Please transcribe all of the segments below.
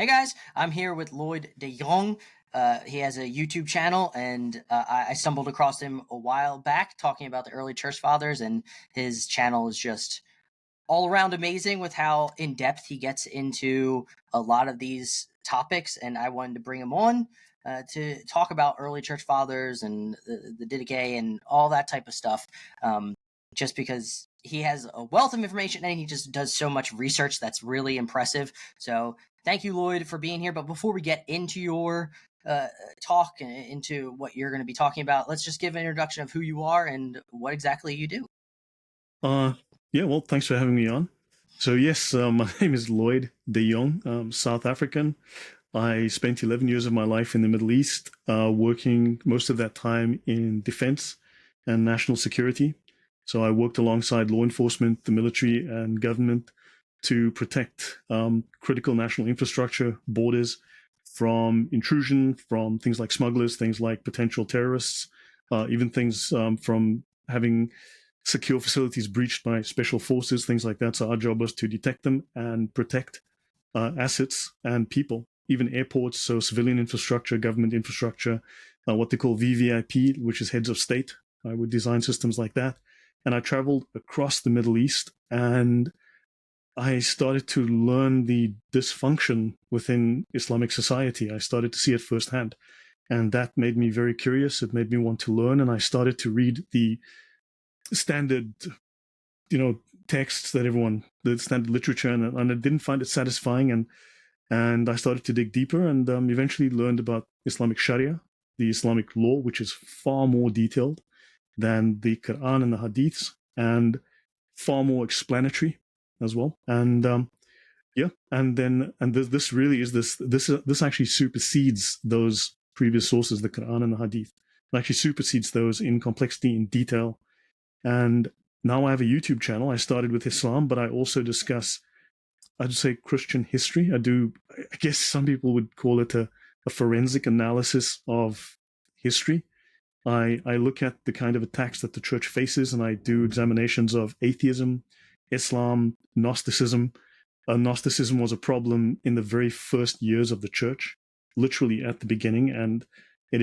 Hey guys, I'm here with Lloyd de Jongh. He has a YouTube channel, and I stumbled across him a while back talking about the early church fathers, and his channel is just all around amazing with how in depth he gets into a lot of these topics. And I wanted to bring him on to talk about early church fathers and the Didache and all that type of stuff. Just because he has a wealth of information and he just does so much research that's really impressive. So thank you, Lloyd, for being here. But before we get into your talk and into what you're going to be talking about, let's just give an introduction of who you are and what exactly you do. Yeah, well, thanks for having me on. So yes, my name is Lloyd de Jongh. I'm South African. I spent 11 years of my life in the Middle East, working most of that time in defense and national security. So I worked alongside law enforcement, the military, and government to protect critical national infrastructure, borders from intrusion, from things like smugglers, things like potential terrorists, even things from having secure facilities breached by special forces, things like that. So our job was to detect them and protect assets and people, even airports, so civilian infrastructure, government infrastructure, what they call VVIP, which is heads of state. I would design systems like that. And I traveled across the Middle East, and I started to learn the dysfunction within Islamic society. I started to see it firsthand. And that made me very curious. It made me want to learn. And I started to read the standard, texts that the standard literature, and I didn't find it satisfying. And I started to dig deeper, and eventually learned about Islamic Sharia, the Islamic law, which is far more detailed than the Quran and the Hadiths, and far more explanatory as well. And this really is this actually supersedes those previous sources, the Quran and the Hadith. It actually supersedes those in complexity, in detail. And now I have a YouTube channel. I started with Islam, but I also discuss, I'd say, Christian history. I guess some people would call it a forensic analysis of history. I look at the kind of attacks that the church faces, and I do examinations of atheism, Islam, Gnosticism. Gnosticism was a problem in the very first years of the church, literally at the beginning, and it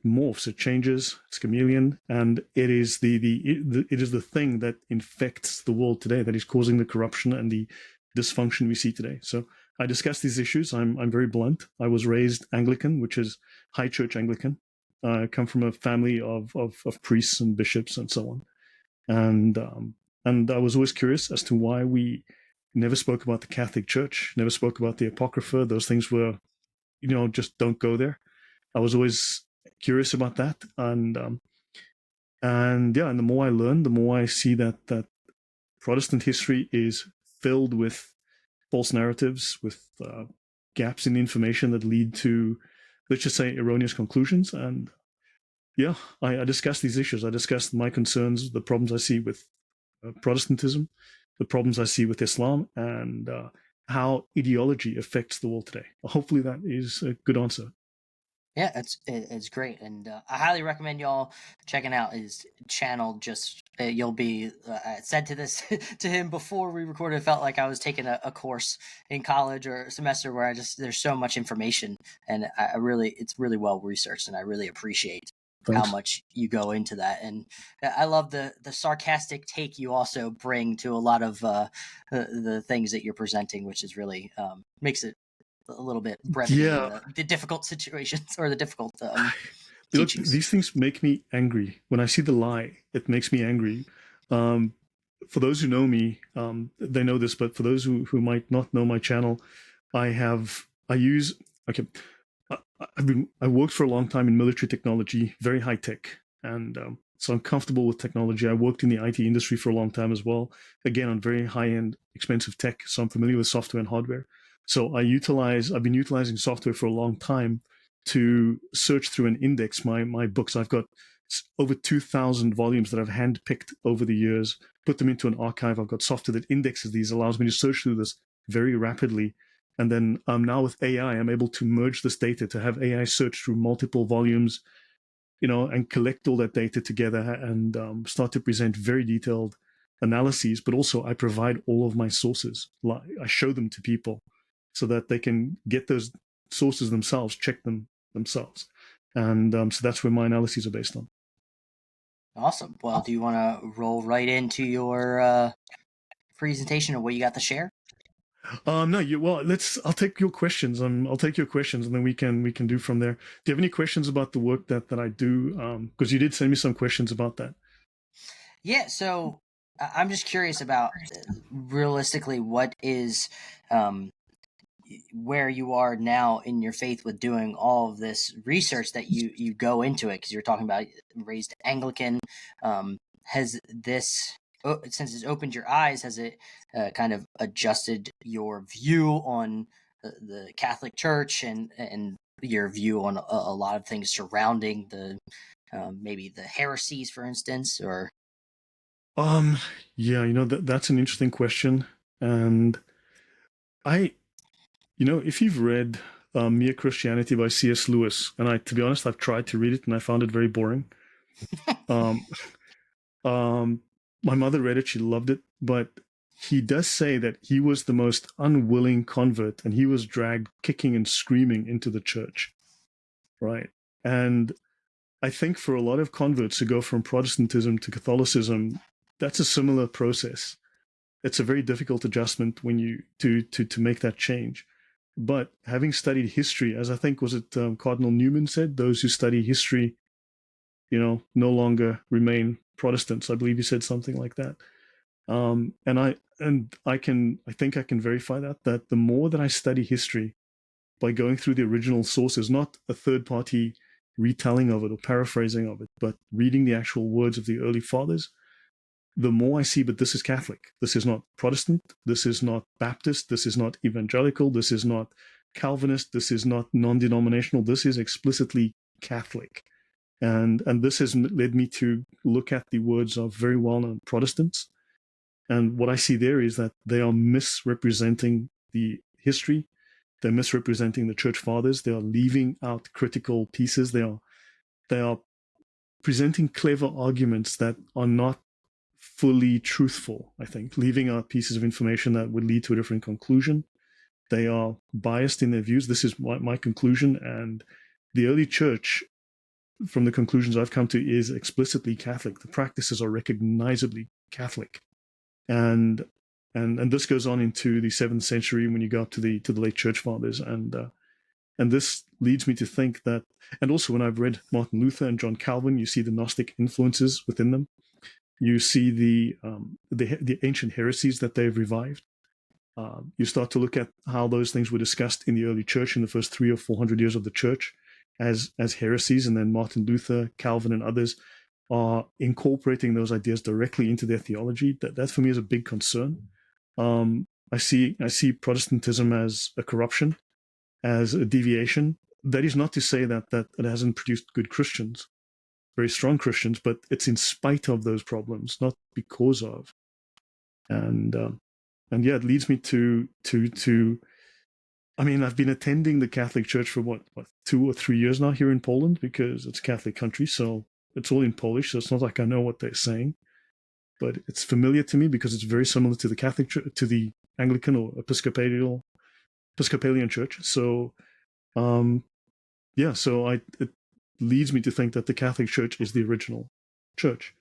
morphs, it changes, it's chameleon, and it is the thing that infects the world today, that is causing the corruption and the dysfunction we see today. So I discuss these issues. I'm very blunt. I was raised Anglican, which is high church Anglican. I come from a family of priests and bishops and so on, and I was always curious as to why we never spoke about the Catholic Church, never spoke about the Apocrypha. Those things were, just don't go there. I was always curious about that, and the more I learn, the more I see that Protestant history is filled with false narratives, with gaps in information that lead to, let's just say, erroneous conclusions. And I discuss these issues. I discuss my concerns, the problems I see with Protestantism, the problems I see with Islam, and how ideology affects the world today. Hopefully that is a good answer. Yeah, it's great, and I highly recommend y'all checking out his channel. Just you'll be I said to this to him before we recorded. It felt like I was taking a course in college or a semester where there's so much information, and it's really well researched, and I really appreciate Thanks. how much you go into that. And I love the sarcastic take you also bring to a lot of the things that you're presenting, which is really makes it a little bit brevity in the difficult situations or the difficult teachings. These things make me angry. When I see the lie, it makes me angry. For those who know me, they know this, but for those who might not know my channel, I worked for a long time in military technology, very high tech, and so I'm comfortable with technology. I worked in the IT industry for a long time as well, again on very high-end, expensive tech, so I'm familiar with software and hardware. So I've been utilizing software for a long time to search through and index my books. I've got over 2,000 volumes that I've handpicked over the years, put them into an archive. I've got software that indexes these, allows me to search through this very rapidly. And then now with AI, I'm able to merge this data, to have AI search through multiple volumes, and collect all that data together and start to present very detailed analyses, but also I provide all of my sources. I show them to people so that they can get those sources themselves, check them themselves. And so that's where my analyses are based on. Awesome. Well, do you want to roll right into your presentation of what you got to share? No, I'll take your questions. I'll take your questions, and then we can do from there. Do you have any questions about the work that I do? Because you did send me some questions about that. Yeah. So I'm just curious about realistically what is where you are now in your faith with doing all of this research that you go into it, because you're talking about raised Anglican. Has this, since it's opened your eyes, has it kind of adjusted your view on the Catholic Church and your view on a lot of things surrounding the maybe the heresies, for instance? Or Yeah, that's an interesting question, and if you've read Mere Christianity by C.S. Lewis, and to be honest, I've tried to read it and I found it very boring. um, um, my mother read it; she loved it, but he does say that he was the most unwilling convert, and he was dragged kicking and screaming into the church, right? And I think for a lot of converts who go from Protestantism to Catholicism, that's a similar process. It's a very difficult adjustment when you to make that change. But having studied history, as I think was it Cardinal Newman said, those who study history, no longer remain Protestants. I believe he said something like that. And I think I can verify that the more that I study history by going through the original sources, not a third party retelling of it or paraphrasing of it, but reading the actual words of the early fathers, the more I see, but this is Catholic. This is not Protestant. This is not Baptist. This is not evangelical. This is not Calvinist. This is not non-denominational. This is explicitly Catholic. And this has led me to look at the words of very well-known Protestants. And what I see there is that they are misrepresenting the history. They're misrepresenting the church fathers. They are leaving out critical pieces. They are presenting clever arguments that are not fully truthful, I think, leaving out pieces of information that would lead to a different conclusion. They are biased in their views. This is my conclusion. And the early church, from the conclusions I've come to, is explicitly Catholic. The practices are recognizably Catholic. And this goes on into the 7th century when you go up to the late church fathers. And this leads me to think that, and also when I've read Martin Luther and John Calvin, you see the Gnostic influences within them. You see the ancient heresies that they've revived. You start to look at how those things were discussed in the early church in the first 300 or 400 years of the church as heresies, and then Martin Luther, Calvin, and others are incorporating those ideas directly into their theology. That for me is a big concern. I see Protestantism as a corruption, as a deviation. That is not to say that it hasn't produced good Christians, very strong Christians, but it's in spite of those problems, not because of. And yeah, it leads me to. I mean, I've been attending the Catholic Church for what 2 or 3 years now here in Poland, because it's a Catholic country, so it's all in Polish. So it's not like I know what they're saying, but it's familiar to me because it's very similar to the Catholic Church, to the Anglican or Episcopalian Church. So, yeah, so it leads me to think that the Catholic Church is the original church.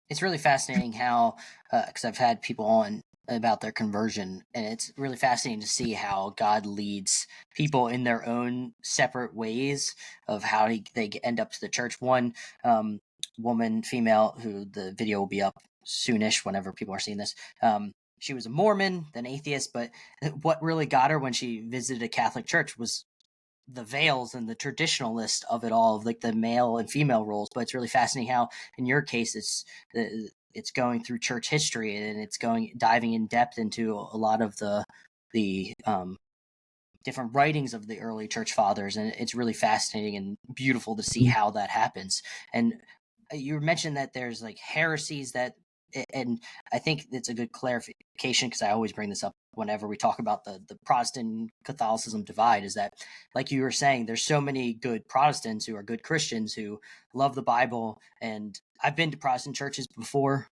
It's really fascinating how, because I've had people on about their conversion, and it's really fascinating to see how God leads people in their own separate ways of how they end up to the church. One female, who the video will be up soonish whenever people are seeing this. She was a Mormon, then atheist, but what really got her when she visited a Catholic church was the veils and the traditionalist of it all, of like the male and female roles. But it's really fascinating how in your case it's going through church history, and it's diving in depth into a lot of the different writings of the early church fathers, and it's really fascinating and beautiful to see how that happens. And you mentioned that there's like heresies that and I think it's a good clarification, because I always bring this up whenever we talk about the Protestant Catholicism divide, is that, like you were saying, there's so many good Protestants who are good Christians who love the Bible. And I've been to Protestant churches before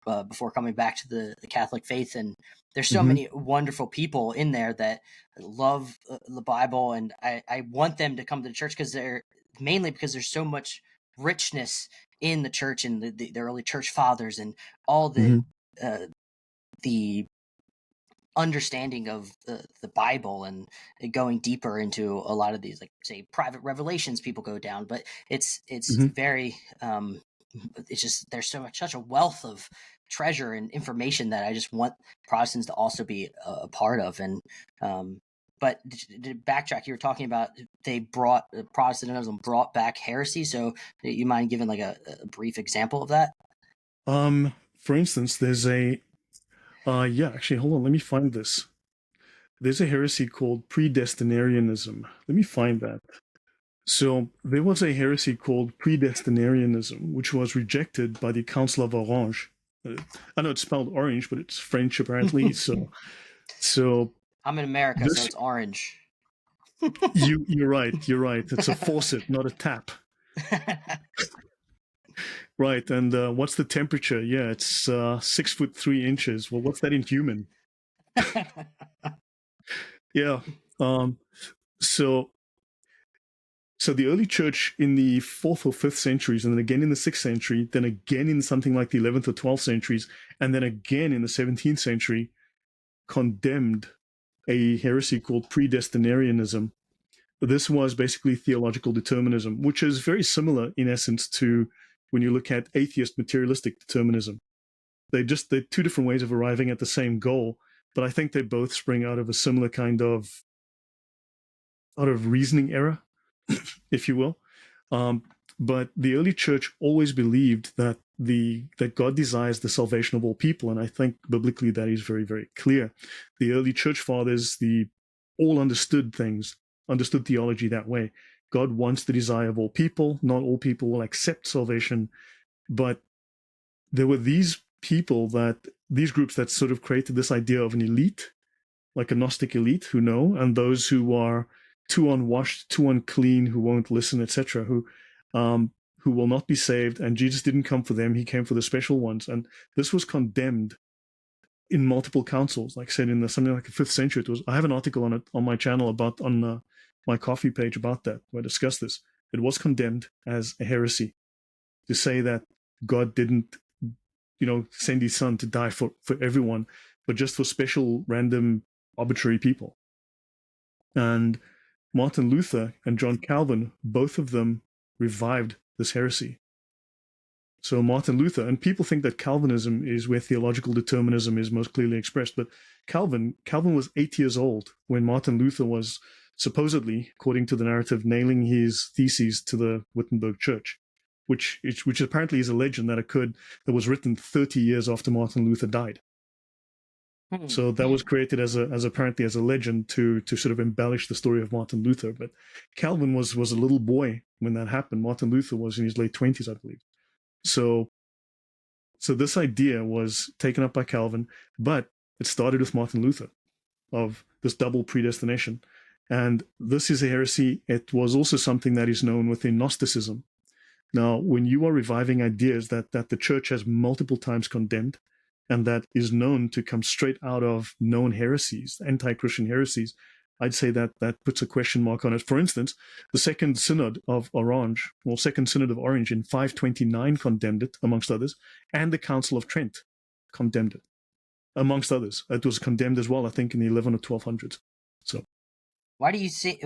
coming back to the Catholic faith, and there's so many wonderful people in there that love the Bible, and I want them to come to the church because there's so much richness in the church and the early church fathers, and all the understanding of the Bible, and going deeper into a lot of these, like, say, private revelations people go down. But it's very it's just, there's such a wealth of treasure and information that I just want Protestants to also be a part of. And but to backtrack, you were talking about Protestantism brought back heresy. So you mind giving like a brief example of that? For instance, there's actually, hold on, let me find this. There's a heresy called predestinarianism. Let me find that. So there was a heresy called predestinarianism, which was rejected by the Council of Orange. I know it's spelled orange, but it's French apparently. So I'm in America, so it's orange. You're right. It's a faucet, not a tap. Right. And what's the temperature? Yeah, it's 6'3". Well, what's that in human? Yeah. So the early church in the 4th or 5th centuries, and then again in the 6th century, then again in something like the 11th or 12th centuries, and then again in the 17th century, condemned a heresy called predestinarianism. This was basically theological determinism, which is very similar in essence to when you look at atheist materialistic determinism. They're two different ways of arriving at the same goal, but I think they both spring out of a similar kind of reasoning error, if you will. But the early church always believed that God desires the salvation of all people, and I think biblically that is very, very clear. The early church fathers, all understood theology that way. God wants the desire of all people. Not all people will accept salvation, but there were these groups that sort of created this idea of an elite, like a Gnostic elite who know, and those who are too unwashed, too unclean, who won't listen, etc., who will not be saved. And Jesus didn't come for them; he came for the special ones. And this was condemned in multiple councils. Like I said, in something like the 5th century, I have an article on it on my channel on my coffee page about that, where I discuss this. It was condemned as a heresy to say that God didn't, send his son to die for everyone, but just for special, random, arbitrary people. And Martin Luther and John Calvin, both of them revived this heresy. So Martin Luther, and people think that Calvinism is where theological determinism is most clearly expressed, but Calvin was 8 years old when Martin Luther was supposedly, according to the narrative, nailing his theses to the Wittenberg Church, which apparently is a legend that was written 30 years after Martin Luther died. So that was created as apparently as a legend to sort of embellish the story of Martin Luther. But Calvin was a little boy when that happened. Martin Luther was in his late 20s, I believe. So this idea was taken up by Calvin, but it started with Martin Luther, of this double predestination. And this is a heresy. It was also something that is known within Gnosticism. Now, when you are reviving ideas that the church has multiple times condemned, and that is known to come straight out of known heresies, anti-Christian heresies, I'd say that puts a question mark on it. For instance, the Second Synod of Orange in 529 condemned it, amongst others, and the Council of Trent condemned it, amongst others. It was condemned as well, I think, in the 11 or 1200s. So, why do you see,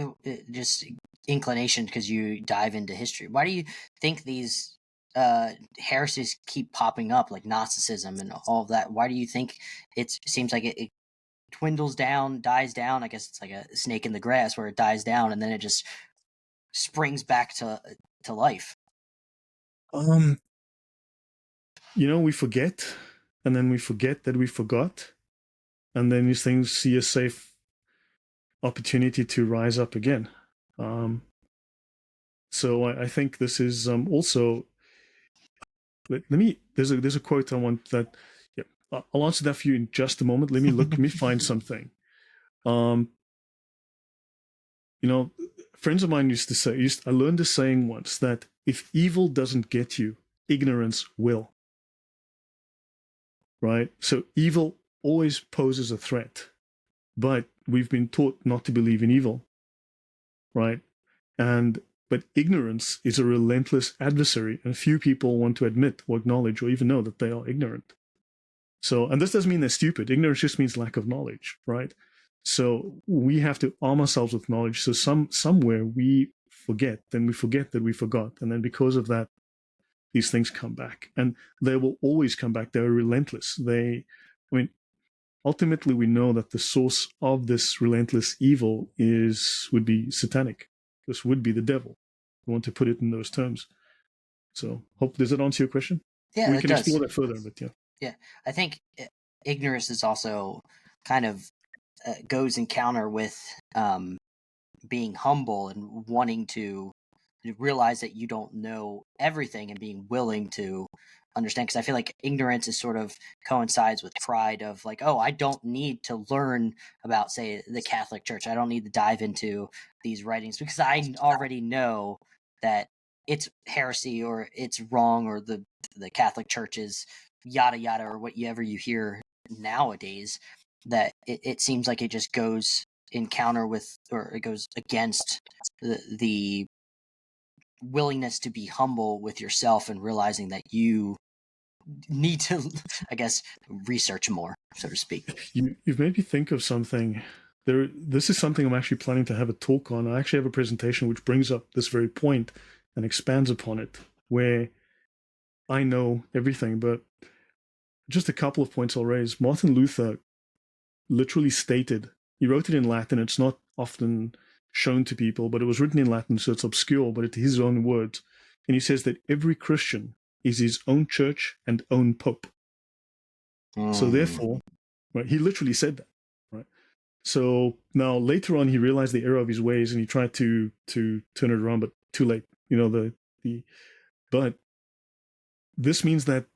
just inclination, because you dive into history, why do you think these heresies keep popping up, like Gnosticism and all of that? Why do you think it seems like it dwindles down, dies down? I guess it's like a snake in the grass, where it dies down and then it just springs back to life. We forget, and then we forget that we forgot, and then these things see a safe opportunity to rise up again. So I think this is also. There's a quote I want that. Yeah, I'll answer that for you in just a moment. Let me find something. You know, friends of mine used to say, I learned a saying once that if evil doesn't get you, ignorance will. Right? So evil always poses a threat, but we've been taught not to believe in evil, right? But ignorance is a relentless adversary, and few people want to admit or acknowledge or even know that they are ignorant. So, and this doesn't mean they're stupid. Ignorance just means lack of knowledge, right? So we have to arm ourselves with knowledge. So somewhere we forget, then we forget that we forgot, and then because of that, these things come back, and they will always come back. They're relentless. Ultimately, we know that the source of this relentless evil would be satanic. This would be the devil. We want to put it in those terms. So, does that answer your question? Yeah, We it can does. explore that further, but yeah. Yeah, I think ignorance is also kind of goes in counter with being humble and wanting to realize that you don't know everything and being willing to understand, because I feel like ignorance is sort of coincides with pride of like, oh, I don't need to learn about, say, the Catholic Church. I don't need to dive into these writings because I already know that it's heresy or it's wrong or the Catholic Church is yada yada or whatever you hear nowadays. That it seems like it just goes in counter with, or it goes against the willingness to be humble with yourself and realizing that you need to, I guess, research more, so to speak. You've made me think of something. This is something I'm actually planning to have a talk on. I actually have a presentation which brings up this very point and expands upon it, where I know everything, but just a couple of points I'll raise. Martin Luther literally stated, he wrote it in Latin. It's not often shown to people, but it was written in Latin, so it's obscure, but it's his own words. And he says that every Christian is his own church and own pope. So therefore, right, he literally said that, right? So now later on, he realized the error of his ways and he tried to turn it around, but too late. But this means that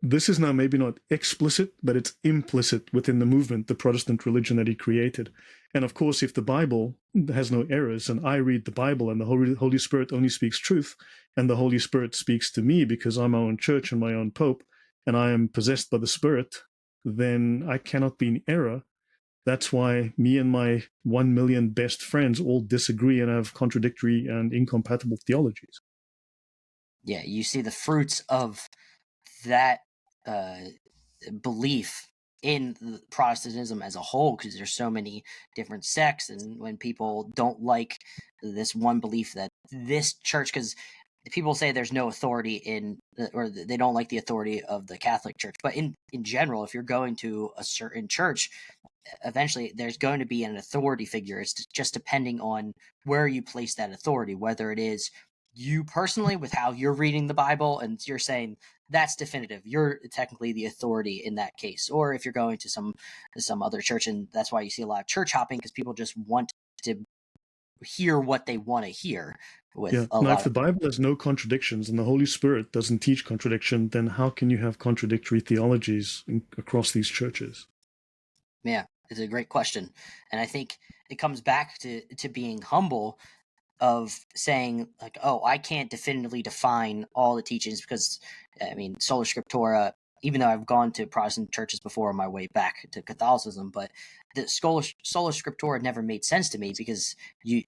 this is now maybe not explicit, but it's implicit within the movement, the Protestant religion that he created. And of course, if the Bible has no errors and I read the Bible and the Holy Spirit only speaks truth, and the Holy Spirit speaks to me because I'm my own church and my own pope, and I am possessed by the Spirit, then I cannot be in error. That's why me and my 1 million best friends all disagree and have contradictory and incompatible theologies. Yeah, you see the fruits of that belief in Protestantism as a whole, because there's so many different sects, and when people don't like this one belief that this church, because people say there's no authority in, or they don't like the authority of the Catholic Church, but in general, if you're going to a certain church, eventually there's going to be an authority figure. It's just depending on where you place that authority, whether it is you personally with how you're reading the Bible and you're saying that's definitive, you're technically the authority in that case, or if you're going to some other church. And that's why you see a lot of church hopping, because people just want to hear what they want to hear with a Now, lot if of. the Bible has no contradictions and the Holy Spirit doesn't teach contradiction, then how can you have contradictory theologies across these churches? Yeah, it's a great question, and I think it comes back to being humble, of saying like, oh, I can't definitively define all the teachings, because I mean, Sola Scriptura, even though I've gone to Protestant churches before on my way back to Catholicism, but the Sola Scriptura never made sense to me, because you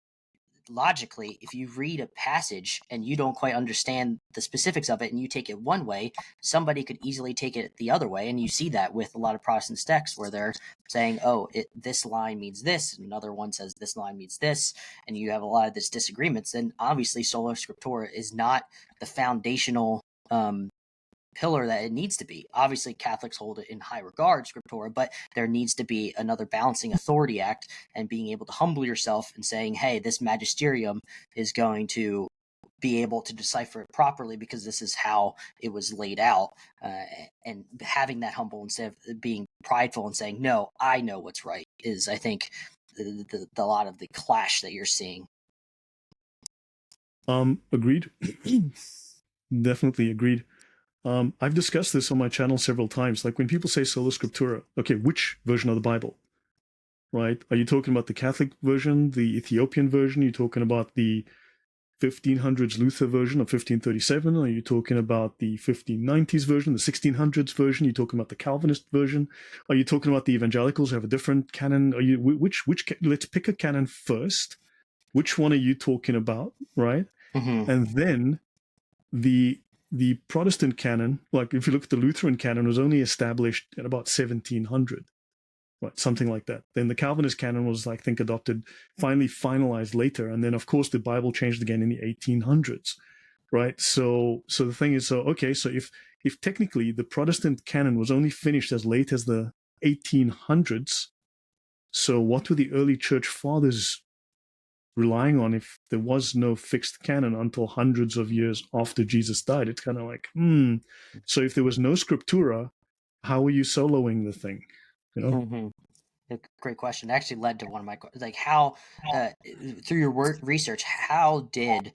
logically, if you read a passage and you don't quite understand the specifics of it and you take it one way, somebody could easily take it the other way. And you see that with a lot of Protestant texts where they're saying, oh, this line means this, and another one says this line means this, and you have a lot of this disagreements. Then obviously Sola Scriptura is not the foundational pillar that it needs to be. Obviously, Catholics hold it in high regard, Scriptura, but there needs to be another balancing authority act, and being able to humble yourself and saying, hey, this magisterium is going to be able to decipher it properly because this is how it was laid out, and having that humble instead of being prideful and saying, no, I know what's right, is, I think, the lot of the clash that you're seeing. Agreed. Definitely agreed. I've discussed this on my channel several times. Like when people say Sola Scriptura, okay, which version of the Bible, right? Are you talking about the Catholic version, the Ethiopian version? Are you talking about the 1500s Luther version of 1537? Are you talking about the 1590s version, the 1600s version? Are you talking about the Calvinist version? Are you talking about the evangelicals who have a different canon? Are you which let's pick a canon first. Which one are you talking about, right? Mm-hmm. And then the Protestant canon, like if you look at the Lutheran canon, was only established at about 1700, right? Something like that. Then the Calvinist canon was, I think, adopted, finally finalized later. And then, of course, the Bible changed again in the 1800s, right? So the thing is, so if technically the Protestant canon was only finished as late as the 1800s, so what were the early church fathers relying on if there was no fixed canon until hundreds of years after Jesus died? It's kind of like, so if there was no scriptura, how are you soloing the thing? You know? Mm-hmm. Great question. It actually led to one of my like how through your work research, how did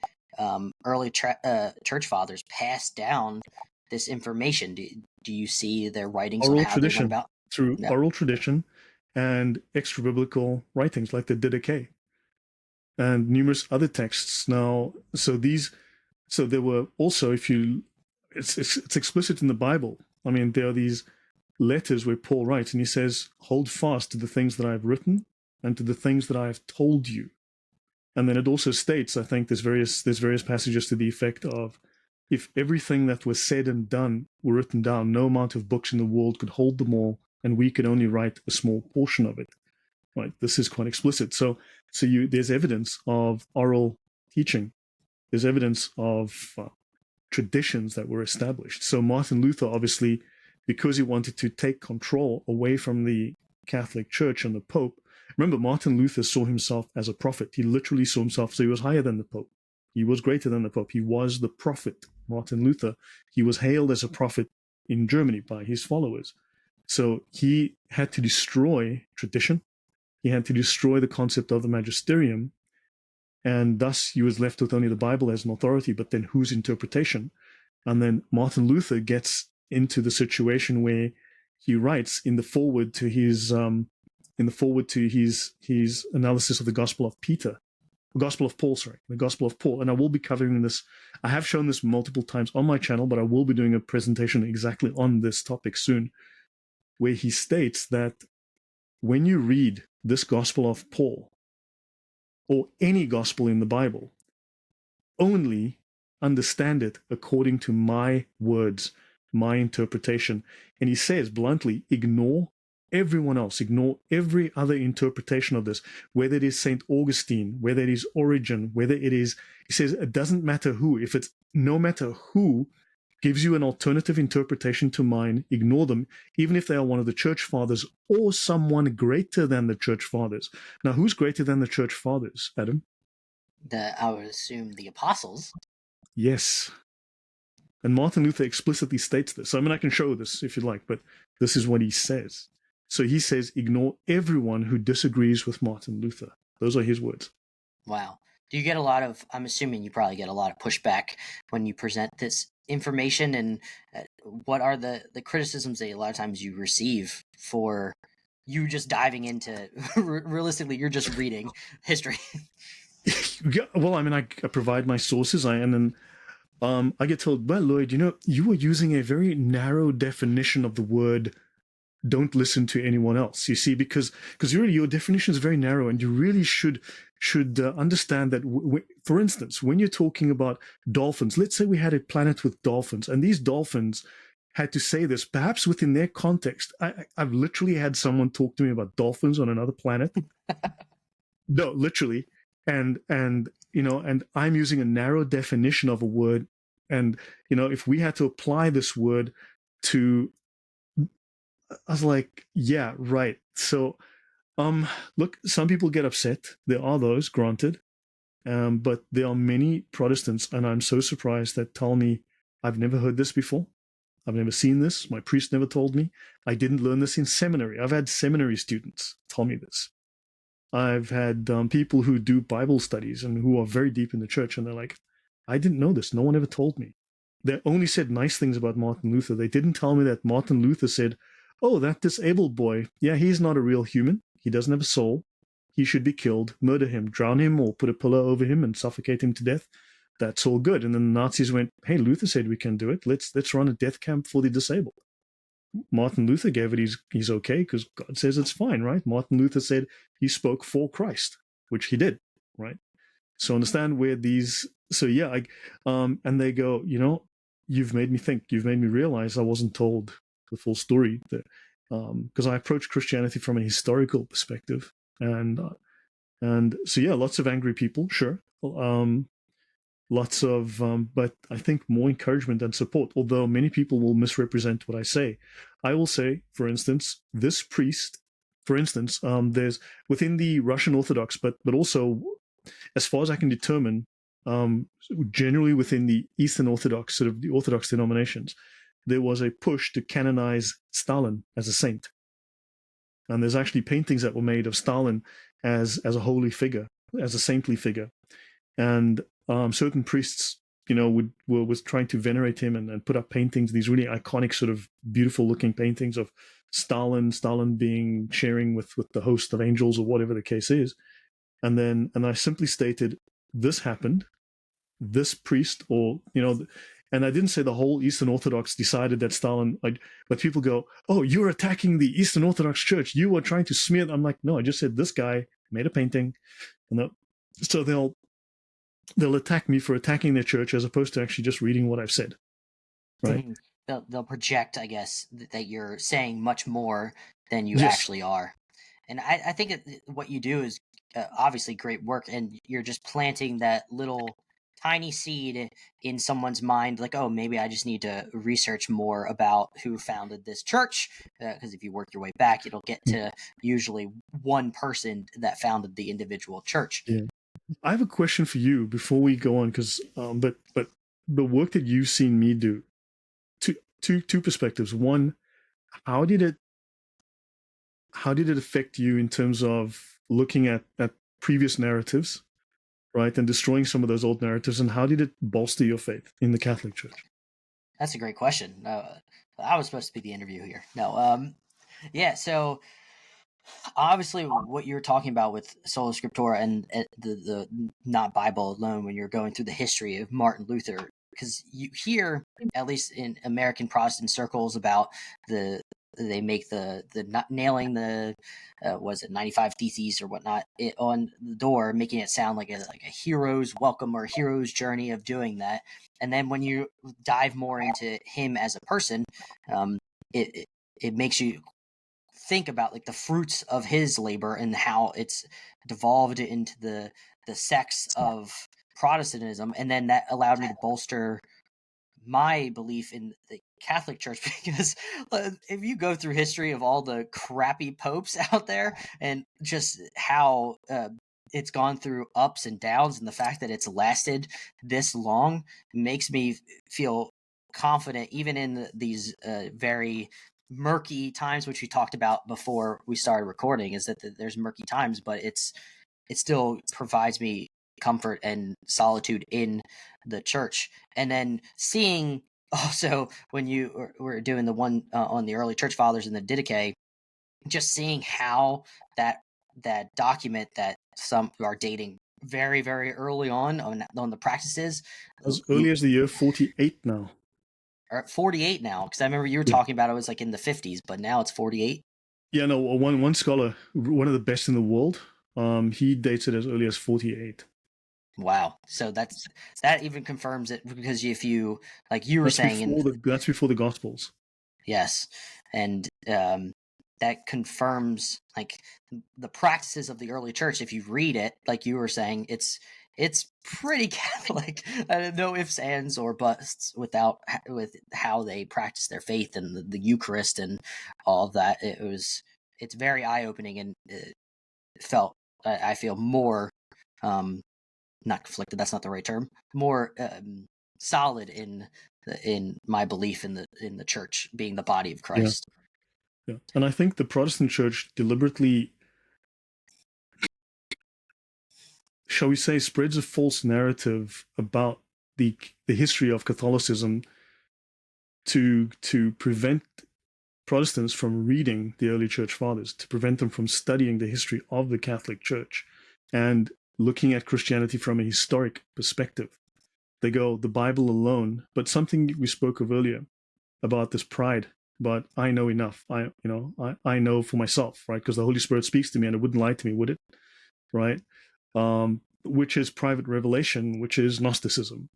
early church fathers pass down this information? Do you see their writings on Oral how they went tradition, about? through Yeah. oral tradition and extra biblical writings like the Didache and numerous other texts. Now, so there were also, if you, it's explicit in the Bible. I mean, there are these letters where Paul writes and he says, hold fast to the things that I've written and to the things that I have told you. And then it also states, I think there's various passages to the effect of, if everything that was said and done were written down, no amount of books in the world could hold them all, and we could only write a small portion of it. Right? This is quite explicit. So there's evidence of oral teaching. There's evidence of traditions that were established. So Martin Luther, obviously, because he wanted to take control away from the Catholic Church and the Pope. Remember, Martin Luther saw himself as a prophet. He literally saw himself, so he was higher than the Pope. He was greater than the Pope. He was the prophet, Martin Luther. He was hailed as a prophet in Germany by his followers. So he had to destroy tradition. He had to destroy the concept of the magisterium. And thus he was left with only the Bible as an authority, but then whose interpretation? And then Martin Luther gets into the situation where he writes in the foreword to his analysis of the Gospel of Peter, the Gospel of Paul, the Gospel of Paul. And I will be covering this. I have shown this multiple times on my channel, but I will be doing a presentation exactly on this topic soon, where he states that when you read this Gospel of Paul or any gospel in the Bible, only understand it according to my words, my interpretation. And he says bluntly, ignore everyone else, ignore every other interpretation of this, whether it is St. Augustine, whether it is Origen, whether it is, he says, it doesn't matter who. If it's no matter who gives you an alternative interpretation to mine, ignore them, even if they are one of the church fathers or someone greater than the church fathers. Now, who's greater than the church fathers, Adam? I would assume the apostles. Yes. And Martin Luther explicitly states this. I mean, I can show this if you like, but this is what he says. So he says, ignore everyone who disagrees with Martin Luther. Those are his words. Wow. Do you get a lot of, I'm assuming you probably get a lot of pushback when you present this information, and what are the criticisms that a lot of times you receive for you just diving into, realistically, you're just reading history? Yeah, well, I mean, I provide my sources, and then I get told, well, Lloyd, you were using a very narrow definition of the word don't listen to anyone else. You see, because really your definition is very narrow, and you really should understand that. For instance, when you're talking about dolphins, let's say we had a planet with dolphins, and these dolphins had to say this, perhaps within their context. I've literally had someone talk to me about dolphins on another planet. No, literally, and and I'm using a narrow definition of a word, and if we had to apply this word to, I was like, yeah, right. So, look, some people get upset. There are those, granted, but there are many Protestants, and I'm so surprised, that tell me, I've never heard this before. I've never seen this. My priest never told me. I didn't learn this in seminary. I've had seminary students tell me this. I've had people who do Bible studies and who are very deep in the church, and they're like, I didn't know this. No one ever told me. they only said nice things about Martin Luther. They didn't tell me that Martin Luther said, oh, that disabled boy, yeah, he's not a real human. He doesn't have a soul. He should be killed. Murder him, drown him, or put a pillow over him and suffocate him to death. That's all good. And then the Nazis went, hey, Luther said we can do it. Let's run a death camp for the disabled. Martin Luther gave it he's okay because God says it's fine, right? Martin Luther said he spoke for Christ, which he did, right? So understand where these. So yeah, and they go, you've made me think. You've made me realize I wasn't told the full story. Because I approach Christianity from a historical perspective, and so yeah, lots of angry people, sure. Lots of, but I think more encouragement and support, although many people will misrepresent what I say. I will say, for instance, this priest, there's within the Russian Orthodox, but also, as far as I can determine, generally within the Eastern Orthodox, sort of the Orthodox denominations, there was a push to canonize Stalin as a saint. And there's actually paintings that were made of Stalin as a holy figure, as a saintly figure. And certain priests, was trying to venerate him and put up paintings, these really iconic, sort of beautiful looking paintings of Stalin being sharing with the host of angels or whatever the case is. And I simply stated, this happened, this priest, or, and I didn't say the whole Eastern Orthodox decided that Stalin, but people go, oh, you're attacking the Eastern Orthodox Church. You were trying to smear them. I'm like, no, I just said this guy made a painting. And so they'll attack me for attacking their church as opposed to actually just reading what I've said. Right. They'll project, I guess, that you're saying much more than you Yes. actually are. And I think what you do is obviously great work, and you're just planting that little tiny seed in someone's mind, like, oh, maybe I just need to research more about who founded this church, because if you work your way back, it'll get to usually one person that founded the individual church. Yeah. I have a question for you before we go on, because but the work that you've seen me do, two perspectives. One, how did it affect you in terms of looking at previous narratives, right, and destroying some of those old narratives, and how did it bolster your faith in the Catholic Church? That's a great question. I was supposed to be the interview here. No, yeah. So obviously, what you're talking about with Sola Scriptura and the not Bible alone, when you're going through the history of Martin Luther, because you hear, at least in American Protestant circles, about they make the not nailing the was it 95 theses or whatnot on the door, making it sound like a hero's welcome or a hero's journey of doing that. And then when you dive more into him as a person, it makes you think about like the fruits of his labor and how it's devolved into the sects of Protestantism, and then that allowed me to bolster my belief in the Catholic Church, because if you go through history of all the crappy popes out there and just how it's gone through ups and downs, and the fact that it's lasted this long makes me feel confident even in these very murky times, which we talked about before we started recording, is that there's murky times, but it still provides me comfort and solitude in the church. And then seeing also when you were doing the one on the early church fathers and the Didache, just seeing how that document that some are dating very, very early on the practices, As early as the year 48 now. or 48 now, because I remember you were talking about it was like in the 50s, but now it's 48. Yeah, no, one scholar, one of the best in the world, he dates it as early as 48. Wow. So that even confirms it, because if you, like you were saying, that's before the Gospels. yes, and that confirms like the practices of the early church. If you read it, like you were saying, it's pretty Catholic. No ifs, ands, or buts with how they practice their faith and the Eucharist and all of that. It's very eye opening, and it felt, I feel more not conflicted. That's not the right term. More solid in my belief in the church being the body of Christ. Yeah. And I think the Protestant church deliberately, shall we say, spreads a false narrative about the history of Catholicism to prevent Protestants from reading the early church fathers, to prevent them from studying the history of the Catholic Church and looking at Christianity from a historic perspective. They go, the Bible alone, but something we spoke of earlier about this pride, but I know enough. I know for myself, right? Because the Holy Spirit speaks to me and it wouldn't lie to me, would it? Right? Which is private revelation, which is Gnosticism.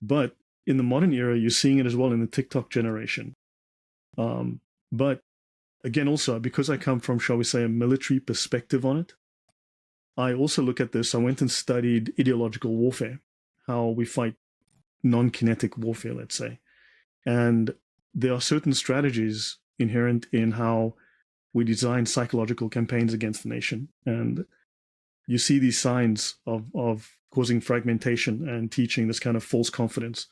But in the modern era, you're seeing it as well in the TikTok generation. But again, also, because I come from, shall we say, a military perspective on it, I also look at this. I went and studied ideological warfare, how we fight non-kinetic warfare, let's say. And there are certain strategies inherent in how we design psychological campaigns against the nation. And you see these signs of causing fragmentation and teaching this kind of false confidence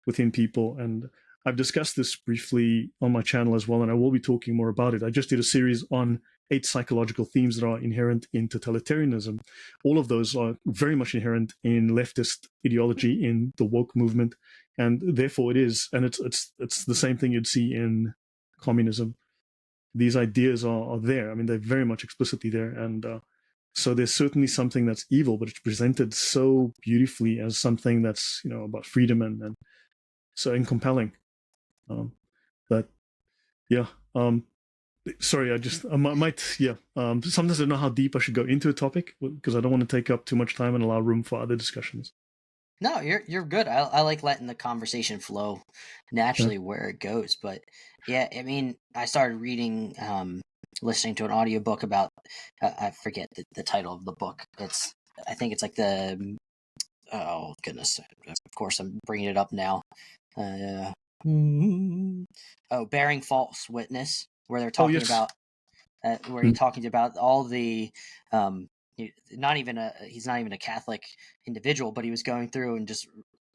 within people. And I've discussed this briefly on my channel as well, and I will be talking more about it. I just did a series on 8 psychological themes that are inherent in totalitarianism. All of those are very much inherent in leftist ideology, in the woke movement, and therefore it is, and it's the same thing you'd see in communism. These ideas are there. I mean, they're very much explicitly there, and so there's certainly something that's evil, but it's presented so beautifully as something that's, about freedom and so compelling. But yeah, sorry, I just sometimes I don't know how deep I should go into a topic because I don't want to take up too much time and allow room for other discussions. No, you're good. I like letting the conversation flow naturally where it goes. But yeah, I mean, I started reading, listening to an audiobook about, I forget the title of the book. I think it's like oh goodness, of course I'm bringing it up now. Bearing False Witness, where they're talking about, where he's talking about all the, he's not even a Catholic individual, but he was going through and just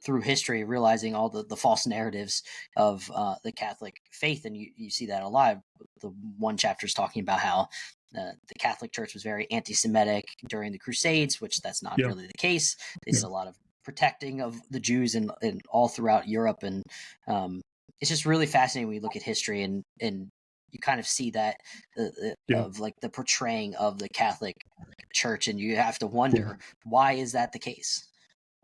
through history realizing all the false narratives of the Catholic faith, and you see that a lot. The one chapter is talking about how the Catholic Church was very anti-Semitic during the Crusades, which that's not really the case. They did a lot of protecting of the Jews and all throughout Europe, and it's just really fascinating when you look at history and you kind of see that of like the portraying of the Catholic Church, and you have to wonder, why is that the case?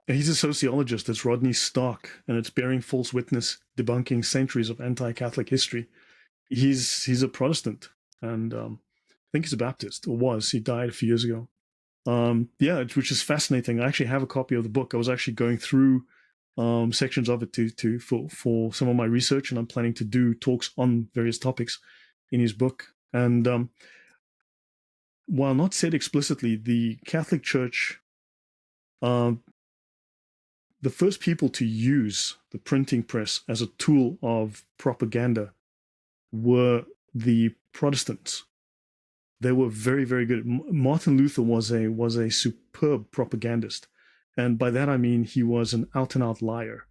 He's a sociologist. It's Rodney Stark, and it's Bearing False Witness, debunking centuries of anti-Catholic history. He's a Protestant, and I think he's a Baptist, or was. He died a few years ago. Which is fascinating. I actually have a copy of the book. I was actually going through sections of it for some of my research, and I'm planning to do talks on various topics in his book. And while not said explicitly, the Catholic Church, the first people to use the printing press as a tool of propaganda were the Protestants. They were very, very good. Martin Luther was a superb propagandist. And by that I mean he was an out-and-out liar.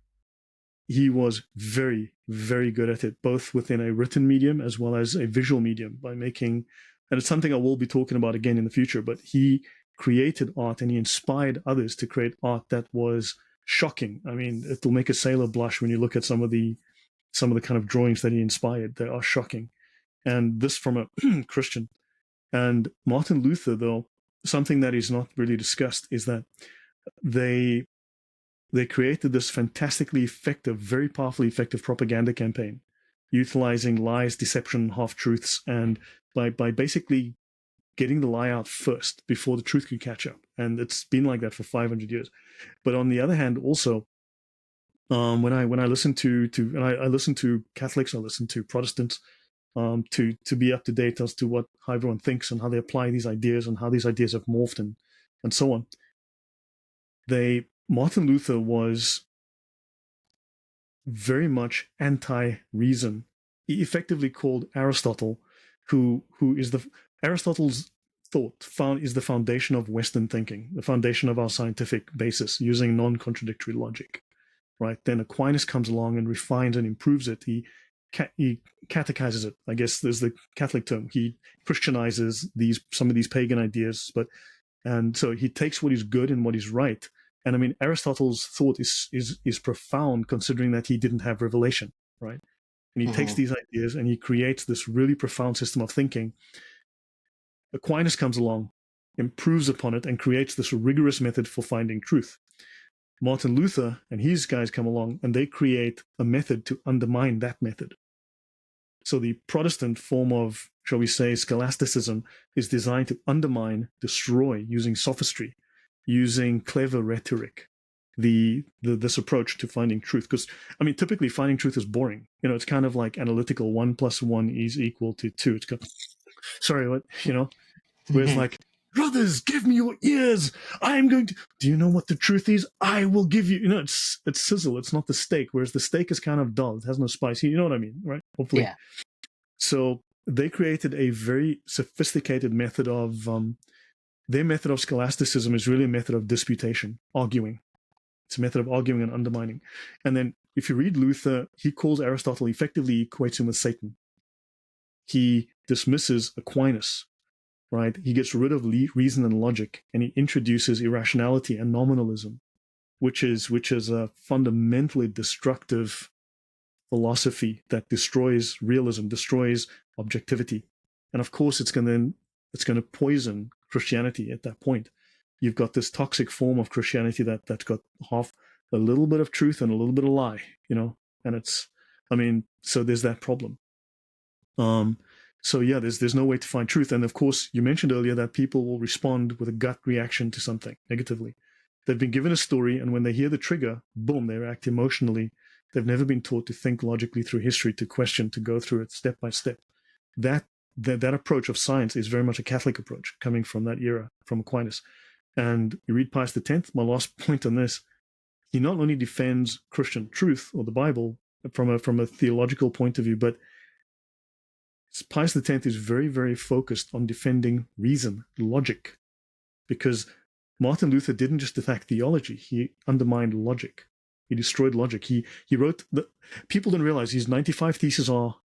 He was very, very good at it, both within a written medium as well as a visual medium, by making, and it's something I will be talking about again in the future, but he created art and he inspired others to create art that was shocking. I mean, it'll make a sailor blush when you look at some of the kind of drawings that he inspired. They are shocking. And this from a Christian. And Martin Luther, though, something that is not really discussed is that they created this fantastically effective, very powerfully effective propaganda campaign, utilizing lies, deception, half-truths, and by basically getting the lie out first before the truth could catch up. And it's been like that for 500 years. But on the other hand, also, when I listen to I listen to Catholics, I listen to Protestants, to be up to date as to how everyone thinks and how they apply these ideas and how these ideas have morphed and so on. Martin Luther was very much anti-reason. He effectively called Aristotle, who is Aristotle's thought is the foundation of Western thinking, the foundation of our scientific basis, using non-contradictory logic. Right? Then Aquinas comes along and refines and improves it. He catechizes it, I guess there's the Catholic term. He Christianizes some of these pagan ideas, and so he takes what is good and what is right And I mean, Aristotle's thought is profound, considering that he didn't have revelation, right? And he takes these ideas and he creates this really profound system of thinking. Aquinas comes along, improves upon it, and creates this rigorous method for finding truth. Martin Luther and his guys come along and they create a method to undermine that method. So the Protestant form of, shall we say, scholasticism is designed to undermine, destroy, using sophistry, using clever rhetoric, this approach to finding truth. Because, I mean, typically finding truth is boring. You know, it's kind of like analytical, 1 + 1 is equal to 2. It's kind of, sorry, what, you know? Whereas like, brothers, give me your ears. I'm going to, do you know what the truth is? I will give you, you know, it's sizzle. It's not the steak. Whereas the steak is kind of dull. It has no spice. You know what I mean, right? Hopefully. Yeah. So they created a very sophisticated method of, their method of scholasticism is really a method of disputation, arguing. It's a method of arguing and undermining. And then if you read Luther, he calls Aristotle, effectively equates him with Satan. He dismisses Aquinas, right? He gets rid of reason and logic, and he introduces irrationality and nominalism, which is a fundamentally destructive philosophy that destroys realism, destroys objectivity. And of course, it's going to poison Christianity at that point. You've got this toxic form of Christianity that's got half a little bit of truth and a little bit of lie, you know, and it's, I mean, so there's that problem. So yeah, there's no way to find truth. And of course, you mentioned earlier that people will respond with a gut reaction to something negatively. They've been given a story, and when they hear the trigger, boom, they react emotionally. They've never been taught to think logically through history, to question, to go through it step by step. That approach of science is very much a Catholic approach, coming from that era, from Aquinas. And you read Pius X, my last point on this, he not only defends Christian truth or the Bible from a theological point of view, but Pius X is very, very focused on defending reason, logic, because Martin Luther didn't just attack theology, he undermined logic. He destroyed logic. He wrote, people don't realize his 95 theses are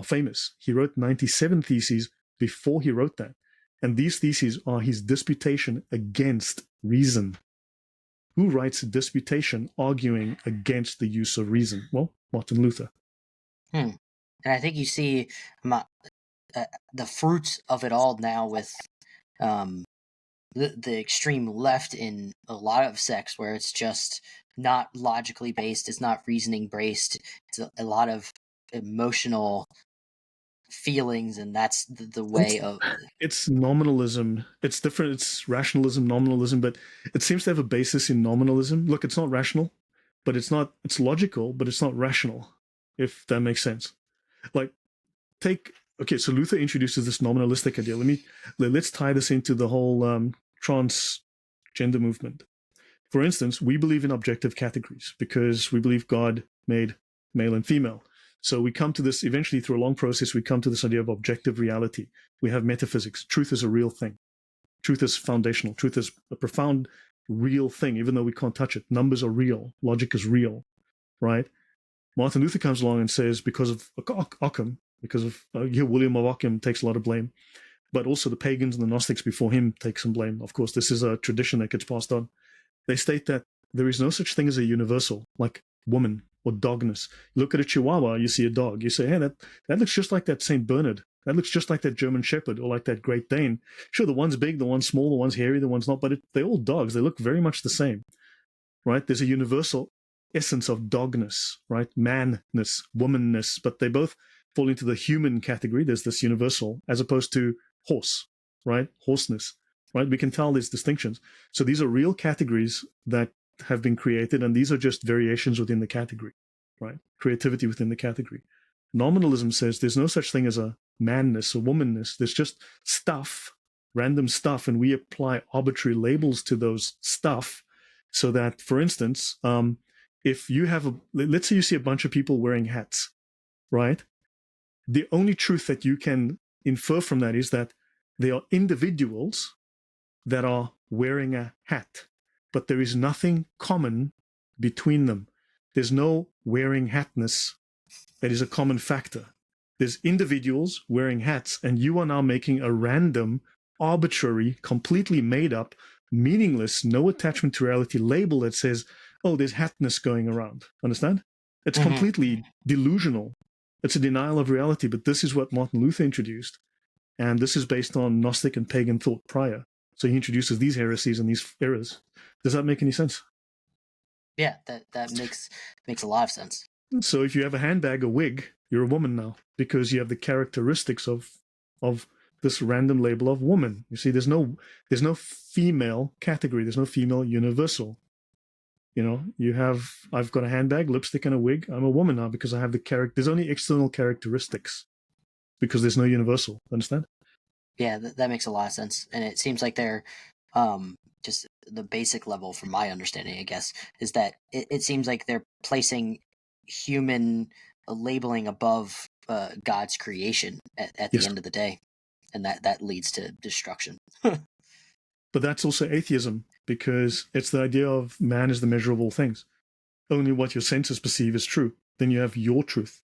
famous. He wrote 97 theses before he wrote that. And these theses are his disputation against reason. Who writes a disputation arguing against the use of reason? Well, Martin Luther. And I think you see the fruits of it all now with the extreme left in a lot of sects, where it's just not logically based, it's not reasoning based, it's a lot of emotional feelings, and that's the way of it's nominalism. It's different. It's rationalism, nominalism, but it seems to have a basis in nominalism. Look, it's not rational, but it's logical, but it's not rational, if that makes sense. Like, so Luther introduces this nominalistic idea. Let's tie this into the whole transgender movement. For instance, we believe in objective categories because we believe God made male and female. So we come to this, eventually through a long process, we come to this idea of objective reality. We have metaphysics. Truth is a real thing. Truth is foundational. Truth is a profound, real thing, even though we can't touch it. Numbers are real. Logic is real, right? Martin Luther comes along and says, because of Occam, because of William of Ockham takes a lot of blame, but also the pagans and the Gnostics before him take some blame. Of course, this is a tradition that gets passed on. They state that there is no such thing as a universal, like woman or dogness. Look at a Chihuahua, you see a dog. You say, hey, that looks just like that St. Bernard. That looks just like that German Shepherd or like that Great Dane. Sure, the one's big, the one's small, the one's hairy, the one's not, but they're all dogs. They look very much the same, right? There's a universal essence of dogness, right? Manness, womanness, but they both fall into the human category. There's this universal, as opposed to horse, right? Horseness, right? We can tell there's distinctions. So these are real categories that have been created, and these are just variations within the category, right? Creativity within the category. Nominalism says there's no such thing as a manness or womanness. There's just stuff, random stuff, and we apply arbitrary labels to those stuff so that, for instance, if you have let's say you see a bunch of people wearing hats, right? The only truth that you can infer from that is that they are individuals that are wearing a hat, but there is nothing common between them. There's no wearing hatness that is a common factor. There's individuals wearing hats, and you are now making a random, arbitrary, completely made up, meaningless, no attachment to reality label that says, oh, there's hatness going around. Understand? It's completely delusional. It's a denial of reality, but this is what Martin Luther introduced. And this is based on Gnostic and pagan thought prior. So he introduces these heresies and these errors. Does that make any sense? Yeah, that makes a lot of sense. So if you have a handbag, a wig, you're a woman now because you have the characteristics of this random label of woman. You see, there's no female category. There's no female universal. You know, I've got a handbag, lipstick, and a wig. I'm a woman now because I have the character. There's only external characteristics because there's no universal. Understand? Yeah, that makes a lot of sense. And it seems like they're just the basic level, from my understanding, I guess, is that it seems like they're placing human labeling above God's creation at the end of the day. And that leads to destruction. But that's also atheism, because it's the idea of man is the measure of all things. Only what your senses perceive is true. Then you have your truth.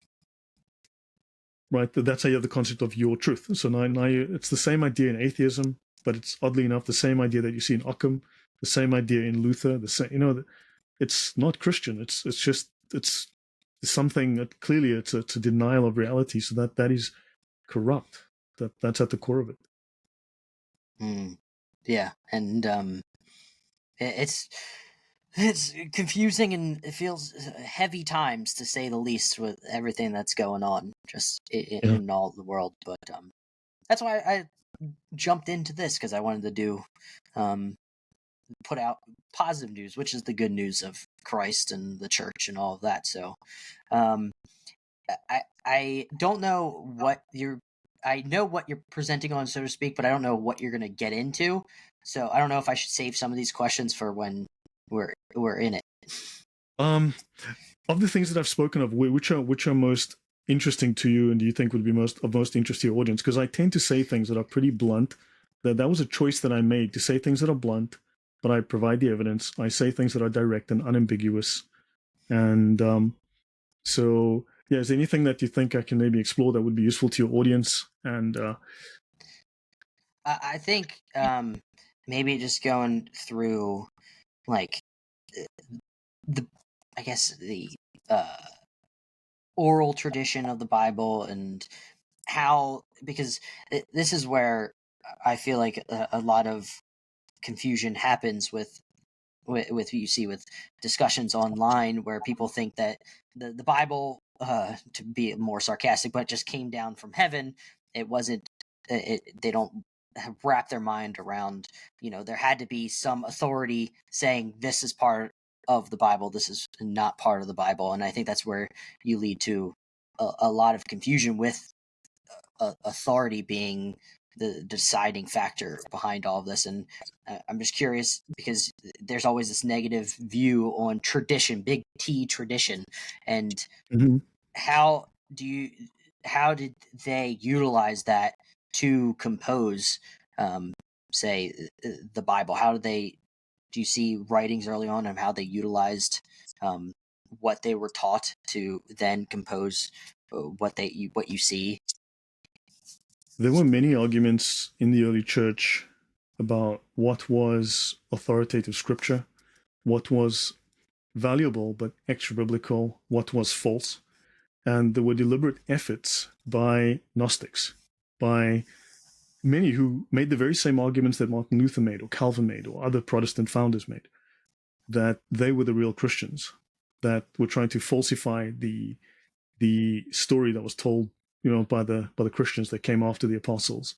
Right? That's how you have the concept of your truth. So now it's the same idea in atheism, but it's oddly enough the same idea that you see in Occam, the same idea in Luther. The same, it's not Christian. It's something that clearly it's a denial of reality. So that is corrupt. That's at the core of it. Yeah, and it's confusing, and it feels heavy times, to say the least, with everything that's going on just in all the world. But that's why I jumped into this, because I wanted to do put out positive news, which is the good news of Christ and the church and all of that. So I don't know what I know what you're presenting on, so to speak, but I don't know what you're going to get into. So I don't know if I should save some of these questions for when we're in it. Of the things that I've spoken of, which are most interesting to you, and do you think would be of most interest to your audience? Because I tend to say things that are pretty blunt. That was a choice that I made, to say things that are blunt, but I provide the evidence. I say things that are direct and unambiguous. And so, yeah, is there anything that you think I can maybe explore that would be useful to your audience? And I think maybe just going through, like, I guess the oral tradition of the Bible, and how, because this is where I feel like a lot of confusion happens with you see with discussions online, where people think that the Bible, to be more sarcastic, but just came down from heaven. It wasn't. They don't wrap their mind around, there had to be some authority saying this is part of the Bible, this is not part of the Bible. And I think that's where you lead to a lot of confusion, with authority being the deciding factor behind all of this. And I'm just curious, because there's always this negative view on tradition, big T tradition, and how did they utilize that to compose, say, the Bible? Do you see writings early on of how they utilized what they were taught to then compose what you see? There were many arguments in the early church about what was authoritative scripture, what was valuable but extra-biblical, what was false. And there were deliberate efforts by Gnostics, by many who made the very same arguments that Martin Luther made, or Calvin made, or other Protestant founders made, that they were the real Christians, that were trying to falsify the story that was told, by the Christians that came after the apostles.